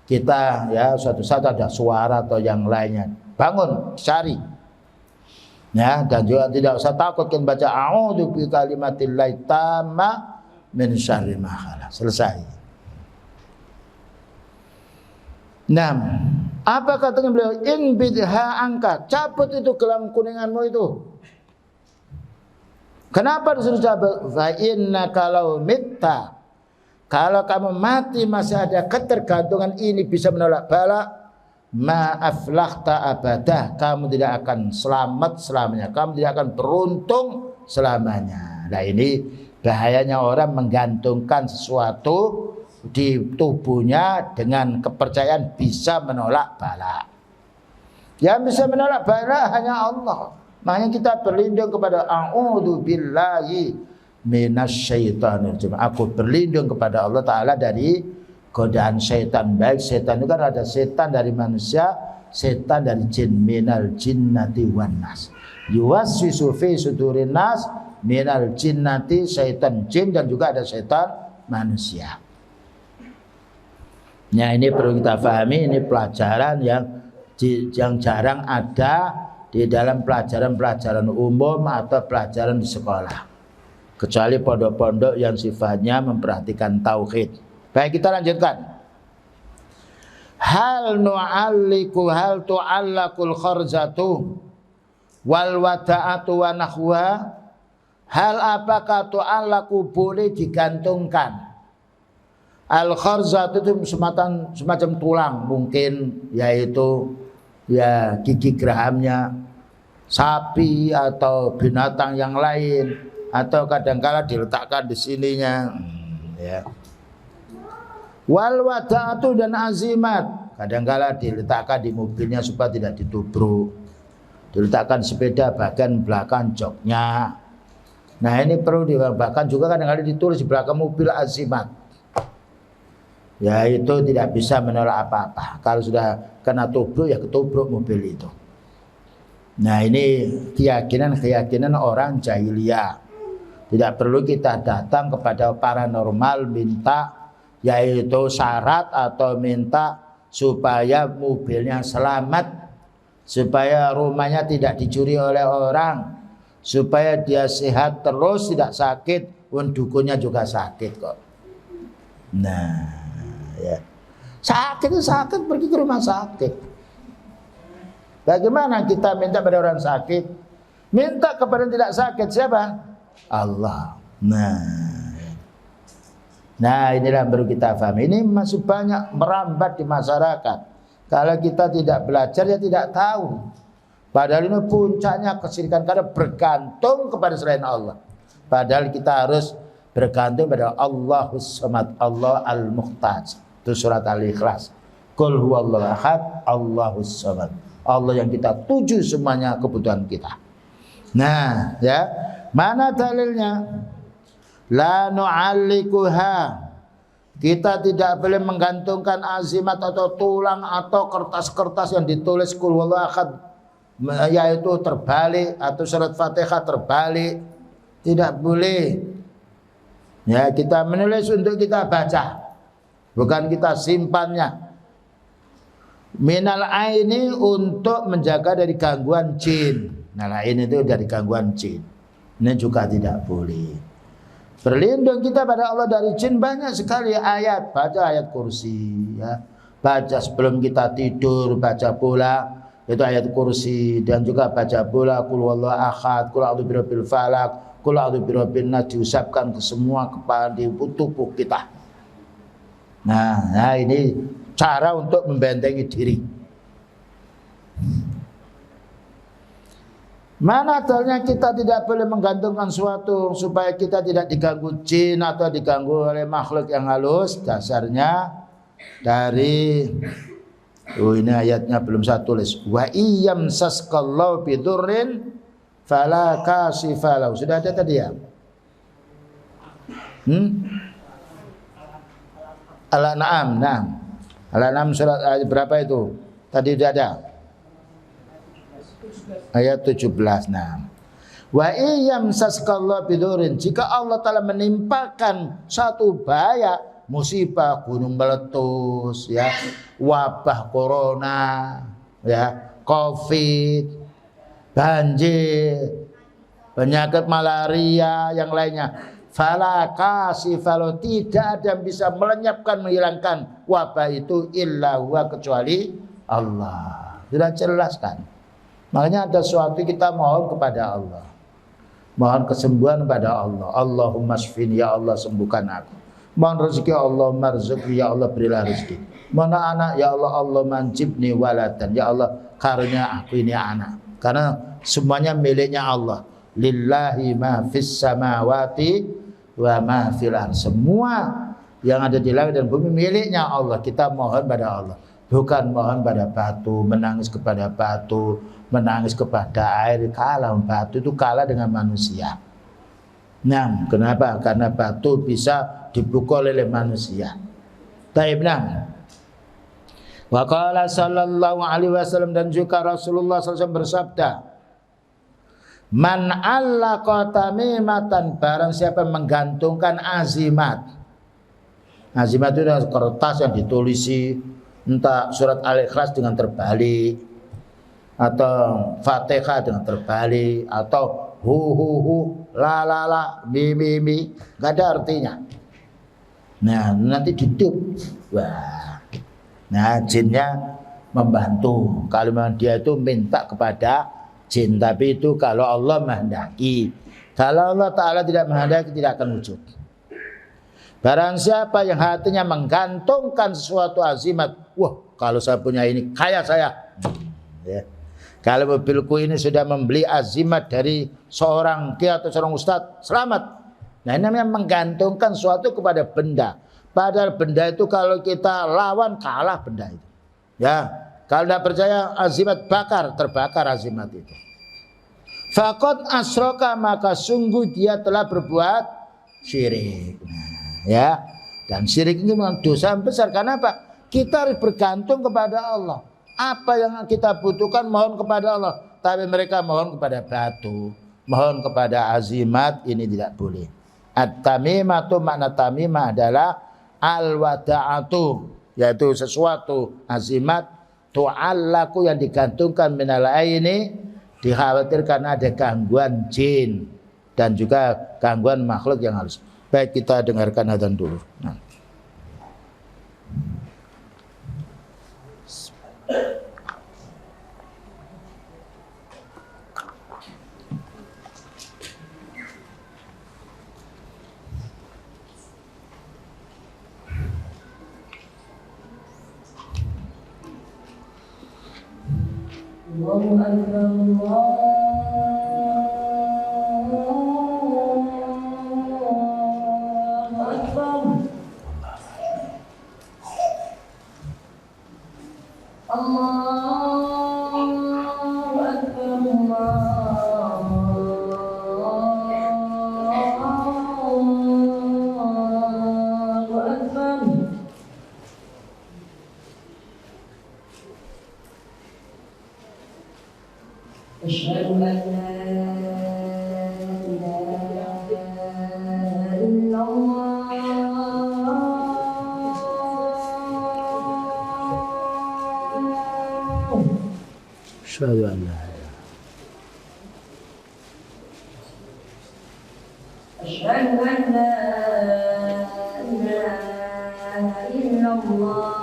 kita ya suatu saat ada suara atau yang lainnya. Bangun, cari. Ya, dan juga tidak usah takut kan baca a'udzu bi kalimatillahi tamma min syarri ma khalaq. Selesai. Nah, apa katanya beliau? In bidha angka, cabut itu gelang kuninganmu itu. Kenapa disuruh cabut? Fa inna kalau mitta, kalau kamu mati masih ada ketergantungan ini bisa menolak bala, ma aflahta abadah, kamu tidak akan selamat selamanya, kamu tidak akan beruntung selamanya. Nah, ini bahayanya orang menggantungkan sesuatu di tubuhnya dengan kepercayaan bisa menolak bala. Yang bisa menolak bala hanya Allah. Makanya kita berlindung kepada a'udzu billahi minasyaitonir rajim. Aku berlindung kepada Allah Ta'ala dari godaan syaitan. Baik syaitan itu kan ada setan dari manusia, setan dari jin, minal jinnati wan nas. Yuwaswisu fi sudurin nas minal jinnati, syaitan jin, dan juga ada syaitan manusia. Nah, ini perlu kita pahami, ini pelajaran yang jarang ada di dalam pelajaran-pelajaran umum atau pelajaran di sekolah. Kecuali pondok-pondok yang sifatnya memperhatikan tauhid. Baik, kita lanjutkan. Hal nu'alliku hal tu'allakul kharzatu wal wada'atu wa nahwa. Hal apakah tu'allaku boleh digantungkan? Al-kharzat itu semacam tulang mungkin, yaitu ya gigi gerahamnya sapi atau binatang yang lain, atau kadangkala diletakkan di sininya. Ya. Wal wada'atu dan azimat, kadangkala diletakkan di mobilnya supaya tidak ditubruk. Diletakkan sepeda bagian belakang joknya. Nah, ini perlu bahkan juga kadang-kadang ditulis di belakang mobil azimat. Ya, itu tidak bisa menolak apa-apa. Kalau sudah kena tubruk, ya ketubruk mobil itu. Nah, ini keyakinan orang jahiliyah. Tidak perlu kita datang kepada paranormal minta, yaitu syarat atau minta supaya mobilnya selamat, supaya rumahnya tidak dicuri oleh orang, supaya dia sehat terus, tidak sakit, pun dukunnya juga sakit kok. Nah, ya. Sakit itu sakit, pergi ke rumah sakit. Bagaimana kita minta pada orang sakit? Minta kepada yang tidak sakit siapa? Allah. Nah, inilah baru kita paham. Ini masih banyak merambat di masyarakat. Kalau kita tidak belajar, ya tidak tahu. Padahal ini puncaknya kesyirikan, karena bergantung kepada selain Allah. Padahal kita harus bergantung pada Allahus Samad, Allah Al-Muhtaj. Itu surat Al-Ikhlas. Qul huwallahu ahad, Allahus Samad. Allah yang kita tuju semuanya kebutuhan kita. Nah, ya, mana dalilnya? La nu'allikuha. Kita tidak boleh menggantungkan azimat atau tulang atau kertas-kertas yang ditulis Qul huwallahu ahad, yaitu terbalik, atau surat Fatihah terbalik. Tidak boleh. Ya, kita menulis untuk kita baca, bukan kita simpannya. Minal aini, untuk menjaga dari gangguan jin. Nah, ain itu dari gangguan jin. Ini juga tidak boleh. Berlindung kita pada Allah dari jin, banyak sekali ayat. Baca ayat kursi, ya. Baca sebelum kita tidur, baca pula itu ayat kursi, dan juga baca pula qul huwallahu ahad, qul a'udzu birabbil falaq, qul a'udzu birabbin nas, diusapkan ke semua kepala di tubuh kita. Nah, ini cara untuk membentengi diri. Mana dalilnya kita tidak boleh menggantungkan suatu supaya kita tidak diganggu jin atau diganggu oleh makhluk yang halus? Dasarnya dari ini ayatnya belum saya tulis. Wa iyam saskallahu bidurrin fala kasifalahu. Sudah ada tadi ya? Al-An'am, nah. Al-An'am surat ayat berapa itu? Tadi sudah ada. Ayat 17. Nah. Wa iyam saskallahu bidurin, jika Allah Ta'ala menimpakan satu bahaya, musibah, gunung meletus, ya, wabah corona, ya, covid, banjir, penyakit malaria, yang lainnya, fala kasifalo, tidak ada yang bisa melenyapkan, menghilangkan wabah itu illa huwa, kecuali Allah. Sudah jelas kan? Makanya ada sesuatu kita mohon kepada Allah, mohon kesembuhan kepada Allah. Allahumma shfini, ya Allah sembuhkan aku. Mohon rezeki, Allah marzukni, ya Allah berilah rezeki. Mohon anak, ya Allah, Allah manjibni waladan, ya Allah karunia aku ini anak. Karena semuanya miliknya Allah. Lillahi ma fis samawati wa ma fil ardh. Semua yang ada di langit dan bumi miliknya Allah. Kita mohon pada Allah, bukan mohon pada batu, menangis kepada batu, menangis kepada air. Kalah batu itu, kalah dengan manusia. Nah, kenapa? Karena batu bisa dipukul oleh manusia. Taib, nah. Wa qala sallallahu alaihi wasallam, dan juga Rasulullah SAW bersabda, man allaqa tamimatan, barang siapa menggantungkan azimat. Azimat itu adalah kertas yang ditulisi entah surat Al-Ikhlas dengan terbalik, atau Fatihah dengan terbalik, atau hu la la la mi, enggak ada artinya. Nah, nanti ditutup. Wah. Nah, jinnya membantu. Kalau memang dia itu minta kepada jin, tapi itu kalau Allah menghendaki. Kalau Allah Ta'ala tidak menghendaki, tidak akan wujud. Barang siapa yang hatinya menggantungkan sesuatu azimat, wah, kalau saya punya ini, kaya saya. Ya. Kalau mobilku ini sudah membeli azimat dari seorang kiai atau seorang ustadz, selamat. Nah, ini namanya menggantungkan sesuatu kepada benda. Padahal benda itu kalau kita lawan, kalah benda itu. Ya, kalau tidak percaya, azimat bakar, terbakar azimat itu. Faqad asroka, maka sungguh dia telah berbuat syirik. Nah, ya, dan syirik ini memang dosa besar. Karena apa? Kita harus bergantung kepada Allah. Apa yang kita butuhkan mohon kepada Allah, tapi mereka mohon kepada batu, mohon kepada azimat. Ini tidak boleh. At-tamimatu, makna tamimah adalah al-wada'atu, yaitu sesuatu azimat tu'allaku, yang digantungkan minal aini, dikhawatirkan ada gangguan jin dan juga gangguan makhluk yang halus. Baik, kita dengarkan adzan dulu. Nah. Allahu Akbar, Allahu Akbar, Allahu Akbar. Asyhadu an la ilaha illallah. Asyhadu an la Asyhadu an la ilaha illallah.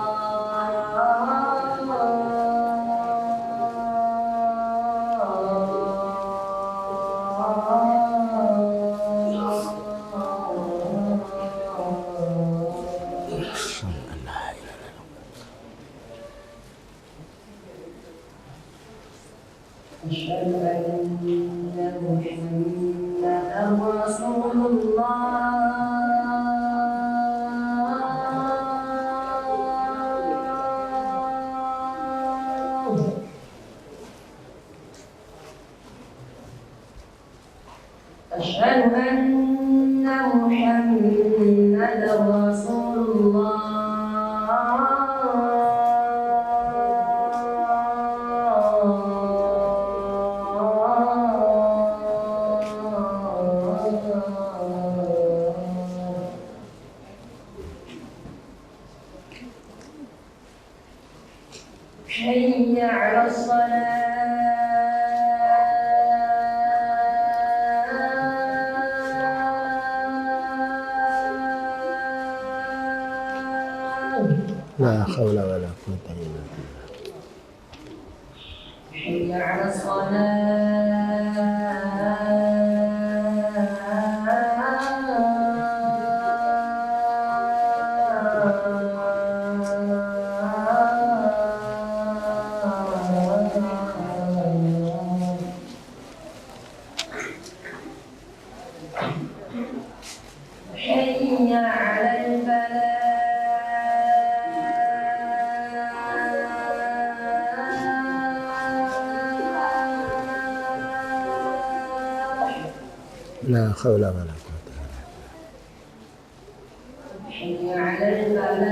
أشهد أن محمدا رسول الله أشهد أن محمدا رسول الله حي على الصلاة La haula wala quwwata illa billah. حي على الصلاة حي على الفلاح La haula wala quwwata illa billah. حي على الفلاح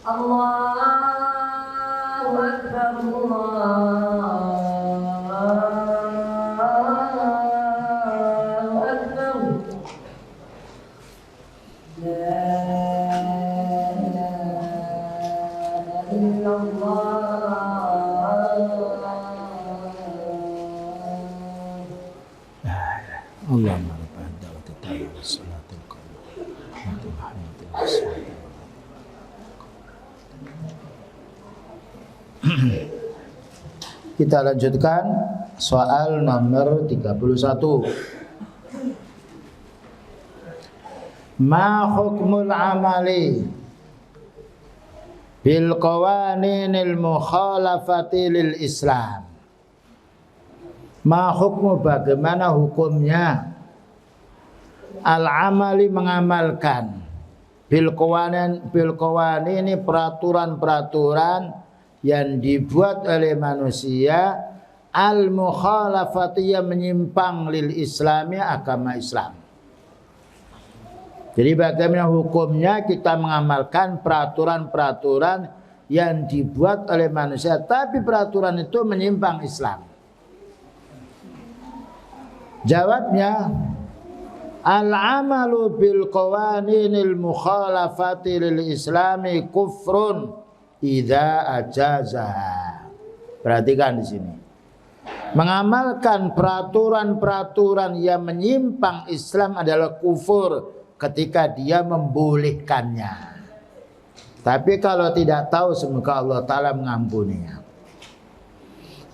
الله أكبر الله أكبر لا إله إلا الله Allahumma rabbana da'wati tayyibah was salatul qa'imah wa Muhammadin rasulullah. Kita lanjutkan soal nomor 31. Ma hukmul amali bil qawaninil mukhalafati lil Islam? Ma hukmu, bagaimana hukumnya al-amali, mengamalkan bil qawanin ini peraturan-peraturan yang dibuat oleh manusia al-mukhalafati, yang menyimpang lil Islami, agama Islam. Jadi bagaimana hukumnya kita mengamalkan peraturan-peraturan yang dibuat oleh manusia tapi peraturan itu menyimpang Islam? Jawabnya, al-amalu bil qawaninil mukhalafati lil Islami kufrun idza ajazaha. Perhatikan di sini. Mengamalkan peraturan-peraturan yang menyimpang Islam adalah kufur ketika dia membolehkannya. Tapi kalau tidak tahu, semoga Allah Ta'ala mengampuninya.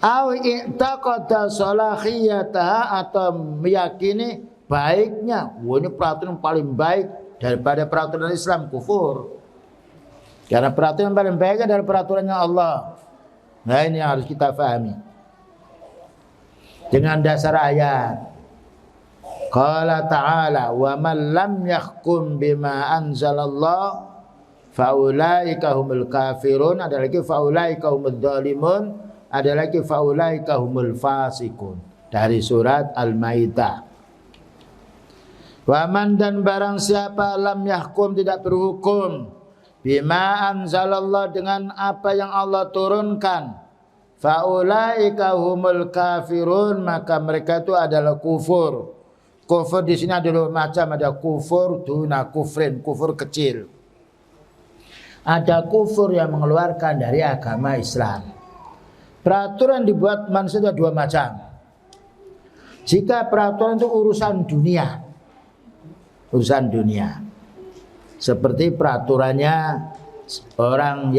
Au i'taqada salahiyataha, atau meyakini baiknya. Wah, ini peraturan paling baik daripada peraturan Islam, kufur. Karena peraturan paling baik adalah peraturannya Allah. Nah, ini yang harus kita pahami. Dengan dasar ayat. Qala ta'ala wa man lam yahkum bima anzalallah faulaika humul kafirun. Ada lagi faulaika humul dzalimun. Ada lagi faulaika humul fasikun. Dari surat Al-Maidah. Wa man, dan barang siapa lam yahkum, tidak berhukum bima anzalallah, dengan apa yang Allah turunkan, faulaika humul kafirun, maka mereka itu adalah kufur. Kufur di sini ada dua macam, ada kufur duna kufrin, kufur kecil. Ada kufur yang mengeluarkan dari agama Islam. Peraturan dibuat manusia itu ada dua macam. Jika peraturan itu urusan dunia, seperti peraturannya orang,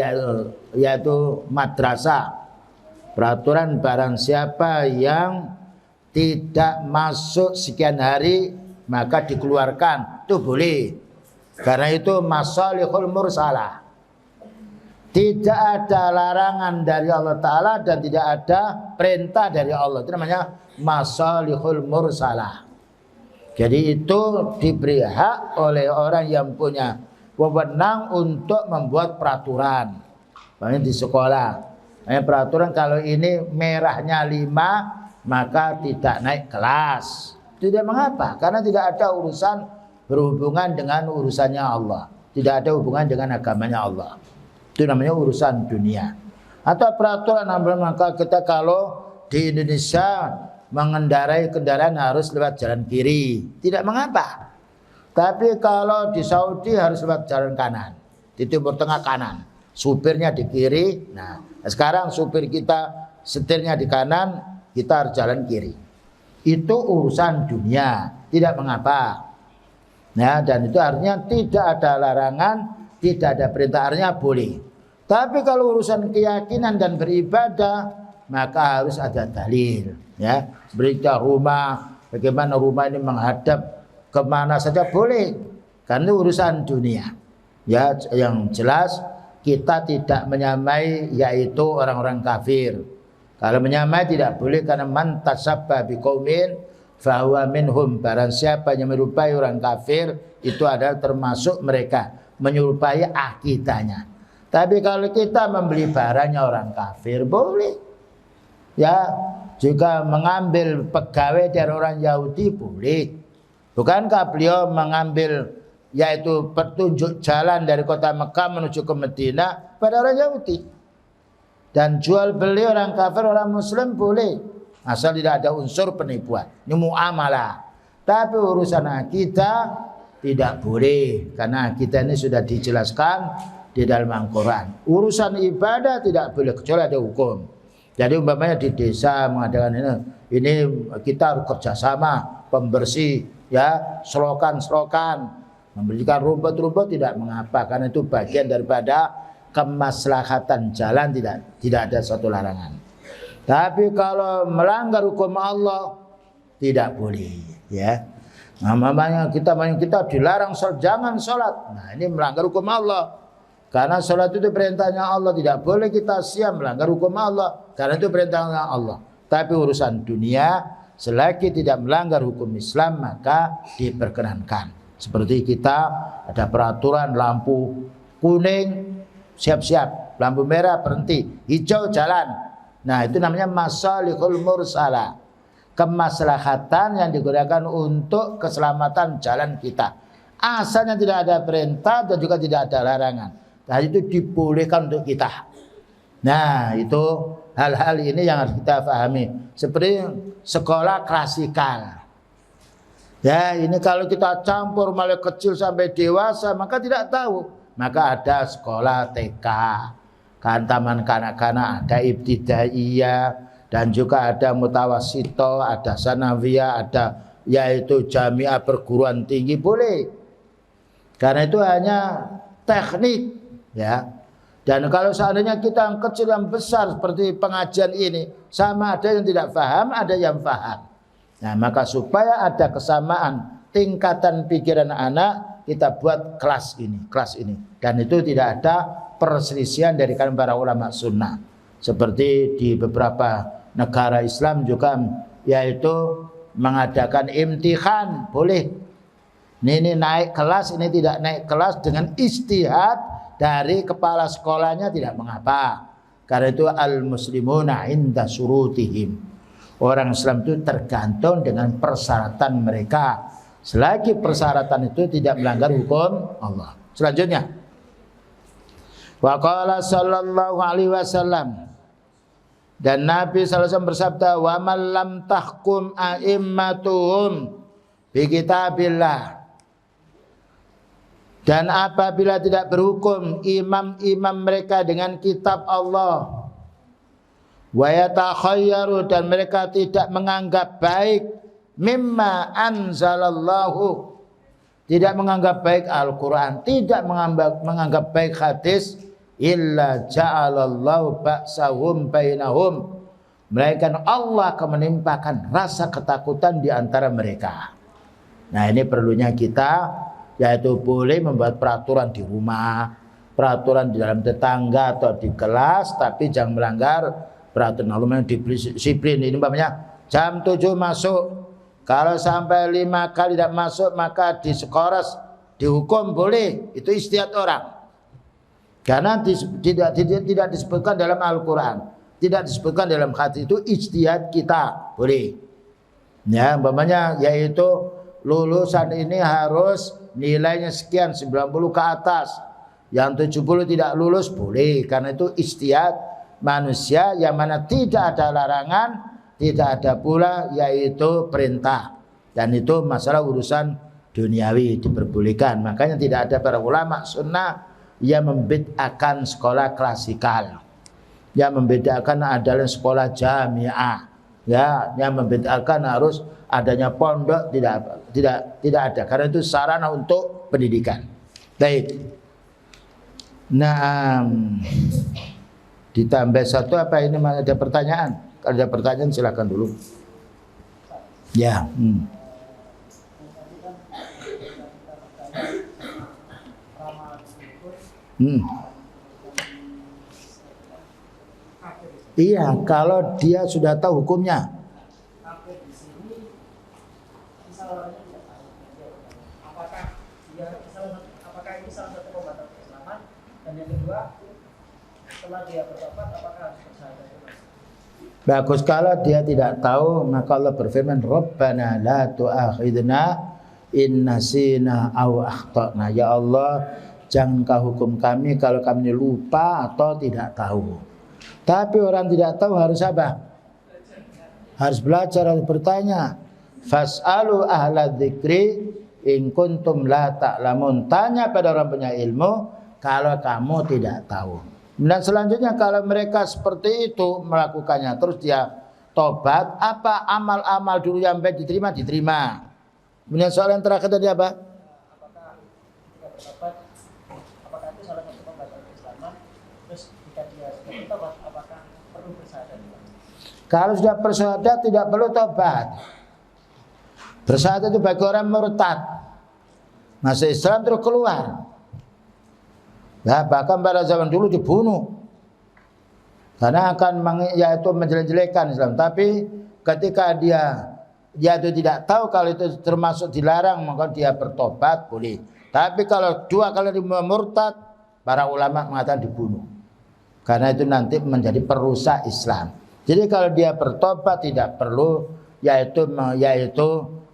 yaitu madrasah, Peraturan barang siapa yang tidak masuk sekian hari maka dikeluarkan, itu boleh. Karena itu masalihul mursalah. Tidak ada larangan dari Allah Ta'ala dan tidak ada perintah dari Allah. Itu namanya masalihul mursalah. Jadi itu diberi hak oleh orang yang punya wewenang untuk membuat peraturan. Makanya di sekolah, peraturan kalau ini merahnya 5 maka tidak naik kelas. Tidak mengapa, karena tidak ada urusan berhubungan dengan urusannya Allah. Tidak ada hubungan dengan agamanya Allah. Itu namanya urusan dunia. Atau peraturan maka kita kalau di Indonesia mengendarai kendaraan harus lewat jalan kiri, tidak mengapa. Tapi kalau di Saudi harus lewat jalan kanan, di timur tengah kanan, supirnya di kiri. Nah, sekarang supir kita setirnya di kanan, kita harus jalan kiri. Itu urusan dunia, tidak mengapa. Nah, dan itu artinya tidak ada larangan, tidak ada perintah, artinya boleh. Tapi kalau urusan keyakinan dan beribadah, maka harus ada dalil. Ya, berita rumah, bagaimana rumah ini menghadap kemana saja boleh, karena urusan dunia. Ya, yang jelas kita tidak menyamai yaitu orang-orang kafir. Kalau menyamai tidak boleh, karena man tasabba biqaumin fahuwa minhum. Barang siapa yang menyerupai orang kafir itu adalah termasuk mereka, menyerupai akidahnya. Tapi kalau kita membeli barangnya orang kafir boleh. Ya, juga mengambil pegawai dari orang Yahudi boleh. Bukankah beliau mengambil yaitu petunjuk jalan dari kota Mekah menuju ke Madinah pada orang Yahudi? Dan jual beli orang kafir orang muslim boleh, asal tidak ada unsur penipuan. Ini muamalah. Tapi urusan akidah tidak boleh, karena akidah ini sudah dijelaskan di dalam Al-Quran. Urusan ibadah tidak boleh kecuali ada hukum. Jadi umpamanya di desa mengadakan ini kita harus kerjasama pembersih, ya, selokan memberikan rumput-rumput tidak mengapa, karena itu bagian daripada kemaslahatan jalan, tidak ada suatu larangan. Tapi kalau melanggar hukum Allah tidak boleh, ya. Nah, mamanya kita dilarang jangan sholat. Nah, ini melanggar hukum Allah. Karena sholat itu perintahnya Allah, tidak boleh kita siam melanggar hukum Allah, karena itu perintahnya Allah. Tapi urusan dunia selagi tidak melanggar hukum Islam maka diperkenankan. Seperti kita ada peraturan lampu kuning siap-siap, lampu merah berhenti, hijau jalan. Nah, itu namanya masalihul mursalah. Kemaslahatan yang digunakan untuk keselamatan jalan kita. Asalnya tidak ada perintah dan juga tidak ada larangan. Nah, itu dibolehkan untuk kita. Nah, itu hal-hal ini yang harus kita pahami. Seperti sekolah klasikal. Ya, ini kalau kita campur mulai kecil sampai dewasa maka tidak tahu. Maka ada sekolah TK, kan taman kanak-kanak, ada ibtidaiyah, dan juga ada mutawasito, ada sanawiyah, ada yaitu jamiah perguruan tinggi, boleh. Karena itu hanya teknik, ya. Dan kalau seandainya kita yang kecil yang besar seperti pengajian ini, sama ada yang tidak paham, ada yang paham. Nah, maka supaya ada kesamaan tingkatan pikiran anak, kita buat kelas ini. Dan itu tidak ada perselisihan dari kalangan para ulama sunnah. Seperti di beberapa negara Islam juga, yaitu mengadakan imtihan, boleh. Ini naik kelas, ini tidak naik kelas, dengan istihad dari kepala sekolahnya tidak mengapa. Karena itu al-muslimuna inda surutihim. Orang Islam itu tergantung dengan persyaratan mereka. Selagi persyaratan itu tidak melanggar hukum Allah. Selanjutnya, wa qala sallallahu alaihi wasallam, dan Nabi sallallahu alaihi wasallam bersabda, wa man lam tahkum a'immatuhum bi kitabillah, dan apabila tidak berhukum imam-imam mereka dengan kitab Allah, wa yatakhayyaru, dan mereka tidak menganggap baik mimma anzalallahu, tidak menganggap baik Al-Quran, tidak menganggap baik hadis, illa ja'alallahu ba'sahum bainahum, melainkan Allah akan menimpakan rasa ketakutan di antara mereka. Nah, ini perlunya kita, yaitu boleh membuat peraturan di rumah, peraturan di dalam tetangga atau di kelas, tapi jangan melanggar peraturan Allah yang disiplin. Ini umpamanya jam 7 masuk, kalau sampai 5 kali tidak masuk maka diskores, dihukum, boleh. Itu ijtihad orang. Karena tidak disebutkan dalam Al-Quran, tidak disebutkan dalam hadis, itu ijtihad kita, boleh. Ya, umpamanya yaitu lulusan ini harus nilainya sekian, 90 ke atas. Yang 70 tidak lulus, boleh. Karena itu ijtihad manusia yang mana tidak ada larangan, tidak ada pula yaitu perintah. Dan itu masalah urusan duniawi, diperbolehkan. Makanya tidak ada para ulama sunnah yang membid'ahkan sekolah klasikal, yang membedakan adalah sekolah jamiah, ya, yang membid'ahkan harus adanya pondok, tidak ada, karena itu sarana untuk pendidikan. Baik. Nah, ditambah satu apa ini, ada pertanyaan? Kalau ada pertanyaan silakan dulu. Ya. Iya, kalau dia sudah tahu hukumnya. Apakah ini salah satu pembatal keislaman? Dan yang kedua, setelah dia bertobat, apakah harus bersahadat? Bagus, kalau dia tidak tahu maka Allah berfirman, Rabbana la tu'akhidna in nasina aw akhtana. Ya Allah, jangan kau hukum kami kalau kami lupa atau tidak tahu. Tapi orang tidak tahu harus apa? Harus belajar, harus bertanya. Fas'alu ahla dzikri in kuntum la ta'lamun. Tanya pada orang punya ilmu kalau kamu tidak tahu. Dan selanjutnya kalau mereka seperti itu melakukannya, terus dia tobat, apa amal-amal dulu yang baik diterima? Diterima. Kemudian soal yang terakhir tadi apa? Apakah ketika bertobat, apakah itu salah satu pembatal keislaman? Terus jika dia sudah bertobat, apakah perlu bersyahadat? Kalau sudah bersyahadat tidak perlu tobat. Bersyahadat itu bagi orang murtad, masuk Islam terus keluar. Ya, bahkan pada zaman dulu dibunuh karena akan yaitu menjelek-jelekan Islam. Tapi ketika dia itu tidak tahu kalau itu termasuk dilarang, maka dia bertobat boleh. Tapi kalau 2 kali murtad, para ulama mengatakan dibunuh, karena itu nanti menjadi perusak Islam. Jadi kalau dia bertobat tidak perlu yaitu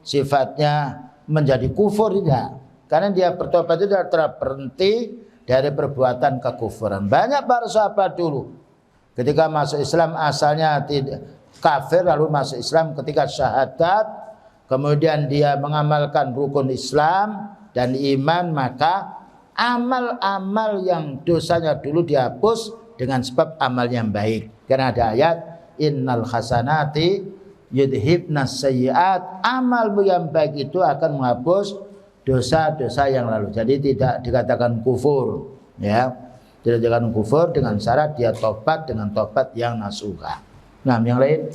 sifatnya menjadi kufur, tidak. Karena dia bertobat itu tidak berhenti dari perbuatan kekufuran. Banyak para sahabat dulu ketika masuk Islam asalnya tidak kafir, lalu masuk Islam ketika syahadat, kemudian dia mengamalkan rukun Islam dan iman, maka amal-amal yang dosanya dulu dihapus dengan sebab amal yang baik. Karena ada ayat innal hasanati yudhibnas sayyiat, amalmu yang baik itu akan menghapus dosa-dosa yang lalu. Jadi tidak dikatakan kufur, ya. Tidak dikatakan kufur dengan syarat dia tobat dengan tobat yang nasuha. Nah, yang lain?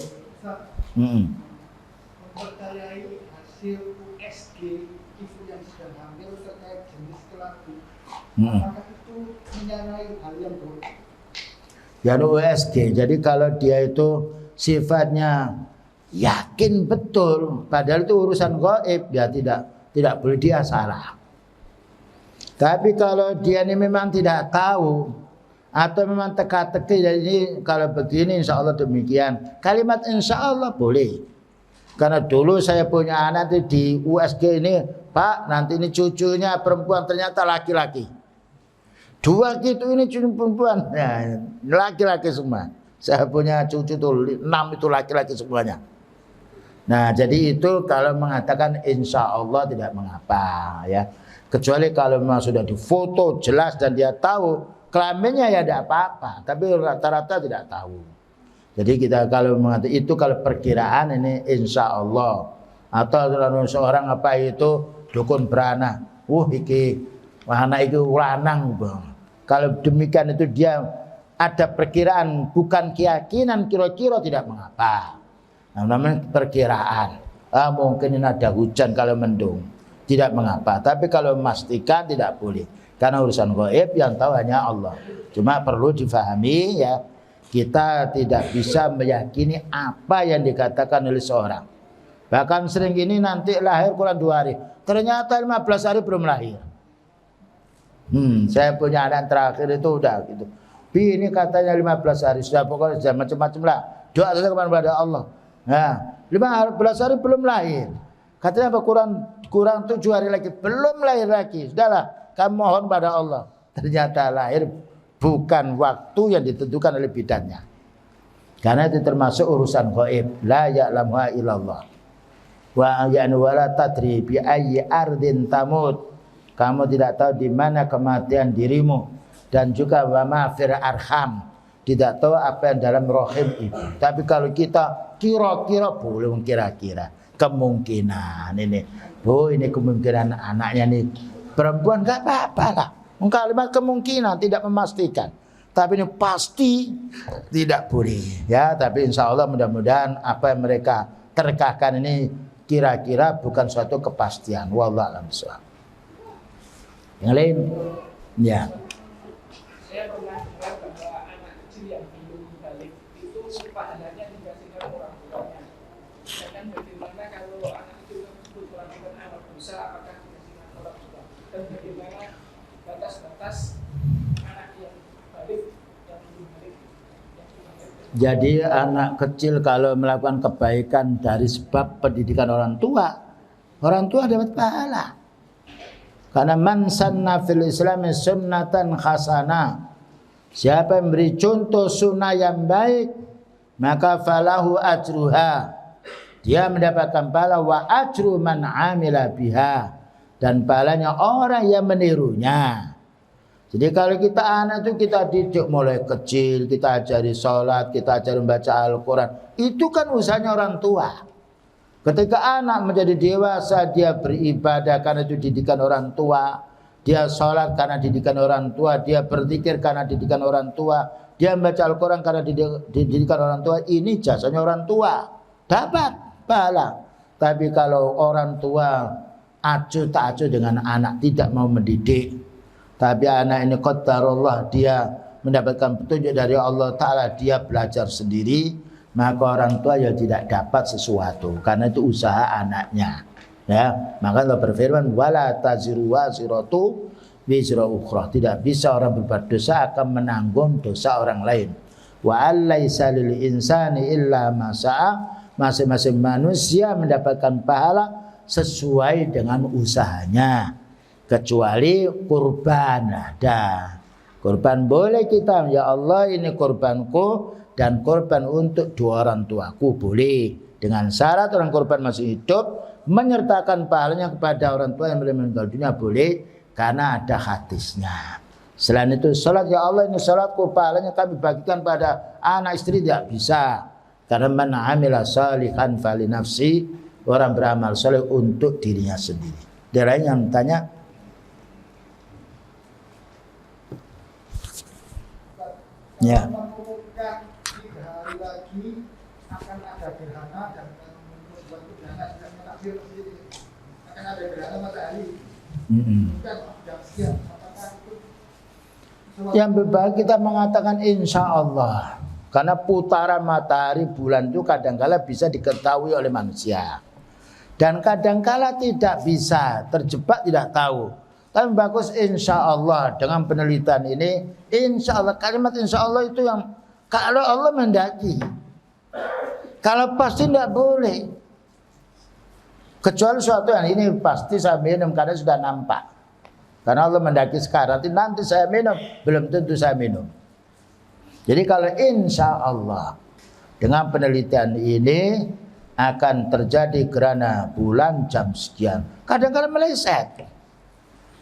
Mempercayai hasil USG ibu yang sedang hamil terkait jenis kelamin, apakah itu menyalahi hal yang boleh? Ya, USG. Jadi kalau dia itu sifatnya yakin betul, padahal itu urusan gaib, ya tidak boleh, dia salah. Tapi kalau dia ini memang tidak tahu atau memang teka-teki, jadi ini kalau begini insya Allah demikian, kalimat insya Allah boleh. Karena dulu saya punya anak di USG ini, Pak, nanti ini cucunya perempuan, ternyata laki-laki. 2 gitu ini cucu perempuan, ya, laki-laki semua. Saya punya cucu tuh 6 itu laki-laki semuanya. Nah, jadi itu kalau mengatakan insya Allah tidak mengapa, ya. Kecuali kalau memang sudah difoto jelas dan dia tahu kelaminnya, ya tidak apa-apa. Tapi rata-rata tidak tahu. Jadi kita kalau mengatakan itu kalau perkiraan ini insya Allah. Atau seorang apa itu dukun beranak, iki anak itu lanang, bang. Kalau demikian itu dia ada perkiraan bukan keyakinan, kira-kira tidak mengapa. Nah, namanya perkiraan. Mungkin ini ada hujan kalau mendung, tidak mengapa. Tapi kalau memastikan tidak boleh, karena urusan gaib yang tahu hanya Allah. Cuma perlu difahami ya, kita tidak bisa meyakini apa yang dikatakan oleh seorang. Bahkan sering ini nanti lahir kurang 2 hari, ternyata 15 hari belum lahir. Saya punya anak terakhir itu udah gitu. Ini katanya 15 hari sudah, pokoknya sudah macam-macam lah. Doa saja kepada Allah. Nah, 15 hari belum lahir. Katanya apa, kurang 7 hari lagi, belum lahir lagi. Sudahlah, kamu mohon pada Allah. Ternyata lahir bukan waktu yang ditentukan oleh bidannya. Karena itu termasuk urusan gaib. La ya'lamuha illallah. Wa ya'nu wala tadri bi ayyi ardin tamut. Kamu tidak tahu di mana kematian dirimu, dan juga wa ma fir arham. Tidak tahu apa yang dalam rahim ibu. Tapi kalau kita kira-kira, boleh kira-kira, kemungkinan ini, ini kemungkinan anaknya nih perempuan, nggak apa-apa lah. Kalimat kemungkinan tidak memastikan. Tapi ini pasti tidak boleh. Ya, tapi insya Allah mudah-mudahan apa yang mereka terkahkan ini kira-kira bukan suatu kepastian. Wallahu a'lam bishawab. Yang lain, ya. Saya pernah dengar bahwa anak kecil yang belum balik itu pahalanya dikasihkan orang tuanya. Dan bagaimana kalau anak kecil tersebut melakukan amal dosa, apakah dikasihkan orang tua? Dan bagaimana batas-batas anak yang balik, yang belum balik, Jadi anak kecil kalau melakukan kebaikan dari sebab pendidikan orang tua dapat pahala. Karena man sanna fil islami sunnatan hasanah, siapa yang beri contoh sunnah yang baik, maka falahu ajruha, dia mendapatkan pahala, wa ajru man amila biha, dan pahalanya orang yang menirunya. Jadi kalau kita anak itu kita didik mulai kecil, kita ajari sholat, kita ajari membaca Al-Quran, itu kan usahanya orang tua. Ketika anak menjadi dewasa, dia beribadah karena itu didikan orang tua, dia sholat karena didikan orang tua, dia berzikir karena didikan orang tua, dia membaca Al-Quran karena didikan orang tua. Ini jasanya orang tua, dapat pahala. Tapi kalau orang tua acuh tak acuh dengan anak, tidak mau mendidik, tapi anak ini qadarullah, dia mendapatkan petunjuk dari Allah Ta'ala, dia belajar sendiri, maka orang tua ya tidak dapat sesuatu, karena itu usaha anaknya. Ya, maka Allah berfirman, wala taziru waziratu wizra ukhra. Tidak bisa orang berbuat dosa akan menanggung dosa orang lain. Wa allaisa lil insani illa ma sa'a. Masing-masing manusia mendapatkan pahala sesuai dengan usahanya, kecuali kurban ada. Kurban boleh kita, ya Allah ini kurbanku dan kurban untuk 2 orang tuaku, boleh. Dengan syarat orang kurban masih hidup, menyertakan pahalanya kepada orang tua yang meninggal dunia, boleh, karena ada hadisnya. Selain itu salat, ya Allah ini salatku, pahalanya kami bagikan pada anak istri, tidak bisa. Karena man amila salihan fali nafsi, orang beramal saleh untuk dirinya sendiri. Ada lain yang tanya? Ya. lagi akan ada gerhana, dan membuat gerhana dan menakdir sendiri akan ada gerhana matahari. Bukan jam sekian. Apakah itu yang berbahaya kita mengatakan insya Allah, karena putaran matahari bulan itu kadangkala bisa diketahui oleh manusia, dan kadangkala tidak bisa, terjebak tidak tahu. Tapi bagus insya Allah, dengan penelitian ini insya Allah, kalimat insya Allah itu yang kalau Allah mendaki. Kalau pasti tidak boleh. Kecuali suatu yang ini pasti saya minum karena sudah nampak. Karena Allah mendaki sekarang, nanti saya minum, belum tentu saya minum. Jadi kalau insya Allah dengan penelitian ini akan terjadi gerhana bulan jam sekian, kadang-kadang meleset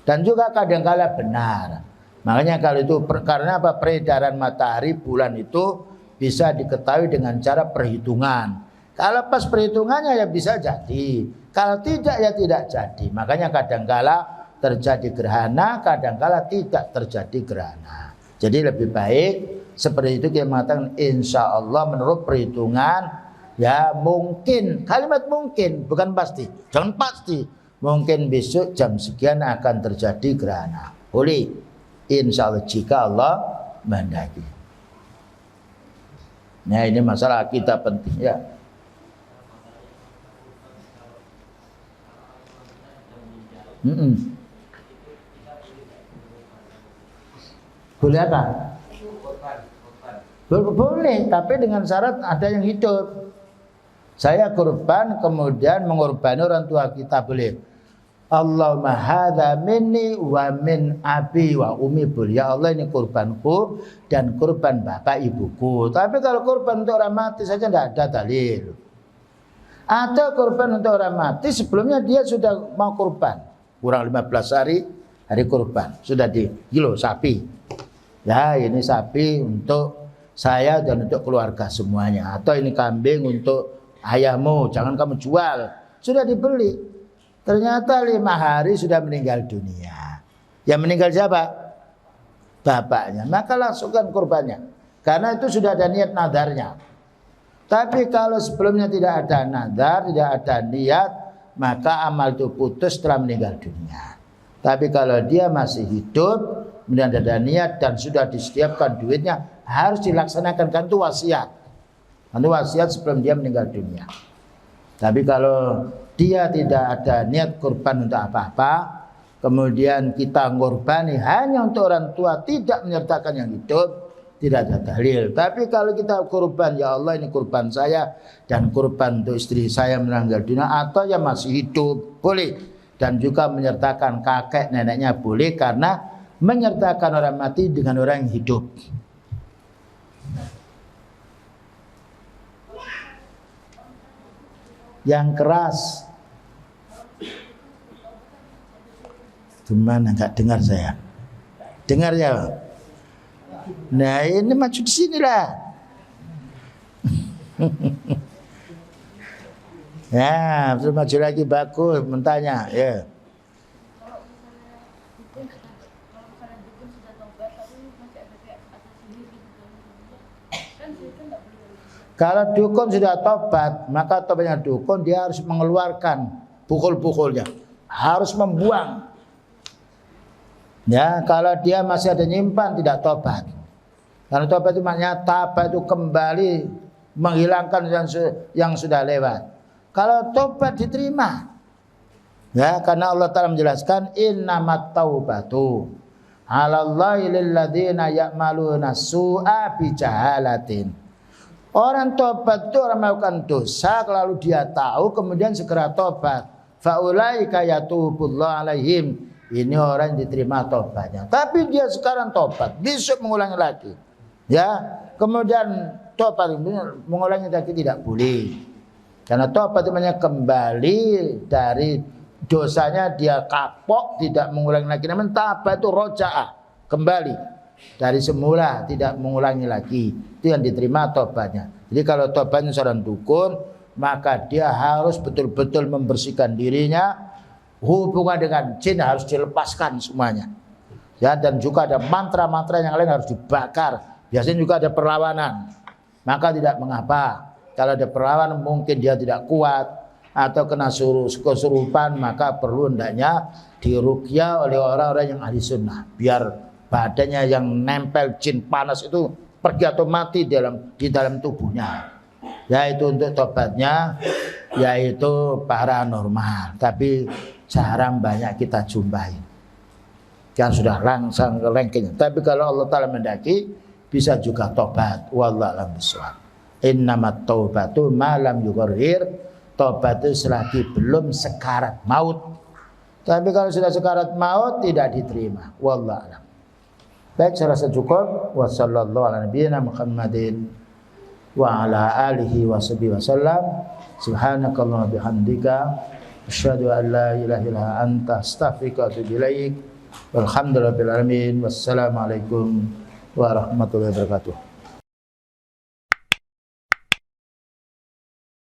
dan juga kadang-kadang benar. Makanya kalau itu karena apa, peredaran matahari bulan itu bisa diketahui dengan cara perhitungan. Kalau pas perhitungannya ya bisa jadi, kalau tidak ya tidak jadi. Makanya kadang-kala terjadi gerhana, kadang-kala tidak terjadi gerhana. Jadi lebih baik seperti itu kita mengatakan insya Allah menurut perhitungan ya mungkin, kalimat mungkin bukan pasti, jangan pasti, mungkin besok jam sekian akan terjadi gerhana. Boleh insya Allah jika Allah menghendaki. Nah ini masalah kita penting ya. Boleh apa? Boleh, tapi dengan syarat ada yang hidup. Saya kurban kemudian mengurbani orang tua kita boleh. Allahumma hadza minni wa min abi wa ummi boleh. Ya Allah ini kurbanku dan kurban bapak ibuku. Tapi kalau kurban untuk orang mati saja tidak ada dalil. Atau kurban untuk orang mati sebelumnya dia sudah mau kurban. Kurang 15 hari kurban. Sudah di kilo sapi. Ya ini sapi untuk saya dan untuk keluarga semuanya. Atau ini kambing untuk ayahmu, jangan kamu jual. Sudah dibeli. Ternyata 5 hari sudah meninggal dunia. Yang meninggal siapa? Bapaknya. Maka langsungkan kurbannya. Karena itu sudah ada niat nadarnya. Tapi kalau sebelumnya tidak ada nadar, tidak ada niat, maka amal itu putus setelah meninggal dunia. Tapi kalau dia masih hidup, kemudian ada niat dan sudah disediakan duitnya, harus dilaksanakan, kan itu wasiat. Itu wasiat sebelum dia meninggal dunia. Tapi kalau dia tidak ada niat kurban untuk apa-apa, kemudian kita ngorbani hanya untuk orang tua, tidak menyertakan yang hidup, tidak ada dalil. Tapi kalau kita kurban, ya Allah ini kurban saya dan kurban untuk istri saya meninggal dunia atau yang masih hidup, boleh. Dan juga menyertakan kakek neneknya boleh, karena menyertakan orang mati dengan orang yang hidup. Yang keras. Gimana nggak dengar saya? Dengar ya. Nah ini maju di sini lah. Ya, terus maju lagi bagus mentanya ya. Kalau dukun sudah tobat, maka tobatnya dukun dia harus mengeluarkan pukul-pukulnya, harus membuang. Ya, kalau dia masih ada nyimpan tidak tobat. Karena tobat itu maknanya tabat itu kembali menghilangkan yang sudah lewat. Kalau tobat diterima, ya karena Allah Ta'ala menjelaskan innamat taubatu 'alallahi lilladzina ya'maluna su'a bijahalatin. Orang tobat itu orang melakukan dosa lalu dia tahu kemudian segera tobat. Faulaika yatubullahu alaihim. Ini orang yang diterima tobatnya. Tapi dia sekarang tobat, besok mengulangi lagi. Ya, kemudian tobat mengulangi lagi tidak boleh. Karena tobat itu kembali dari dosanya, dia kapok, tidak mengulangi lagi. Namanya tobat itu roja'ah, kembali dari semula, tidak mengulangi lagi. Itu yang diterima tobatnya. Jadi kalau tobatnya seorang dukun, maka dia harus betul-betul membersihkan dirinya. Hubungan dengan jin harus dilepaskan semuanya. Ya, dan juga ada mantra-mantra yang lain harus dibakar. Biasanya juga ada perlawanan. Maka tidak mengapa. Kalau ada perlawanan mungkin dia tidak kuat atau kena kesurupan, maka perlu hendaknya diruqyah oleh orang-orang yang ahli sunnah. Biar badannya yang nempel jin panas itu pergi atau mati di dalam tubuhnya. Yaitu untuk tobatnya, yaitu paranormal. Tapi jarang banyak kita jumpai. Yang sudah langsung ke ranking. Tapi kalau Allah Ta'ala mendaki, bisa juga tobat. Wallahu a'lam bishawab. Innamat taubatu malam yughargir. Tobat itu selagi belum sekarat maut. Tapi kalau sudah sekarat maut tidak diterima. Wallahu a'lam. Baik, saya rasa cukup. Wa sallallahu ala nabiyyina Muhammadin wa ala alihi wa sahbihi wasallam. Subhanakallahumma bihamdika asyhadu an la ilaha illa anta astaghfiruka wa atubu ilaik. Walhamdulillahirabbil alamin. Wassalamualaikum warahmatullahi wabarakatuh.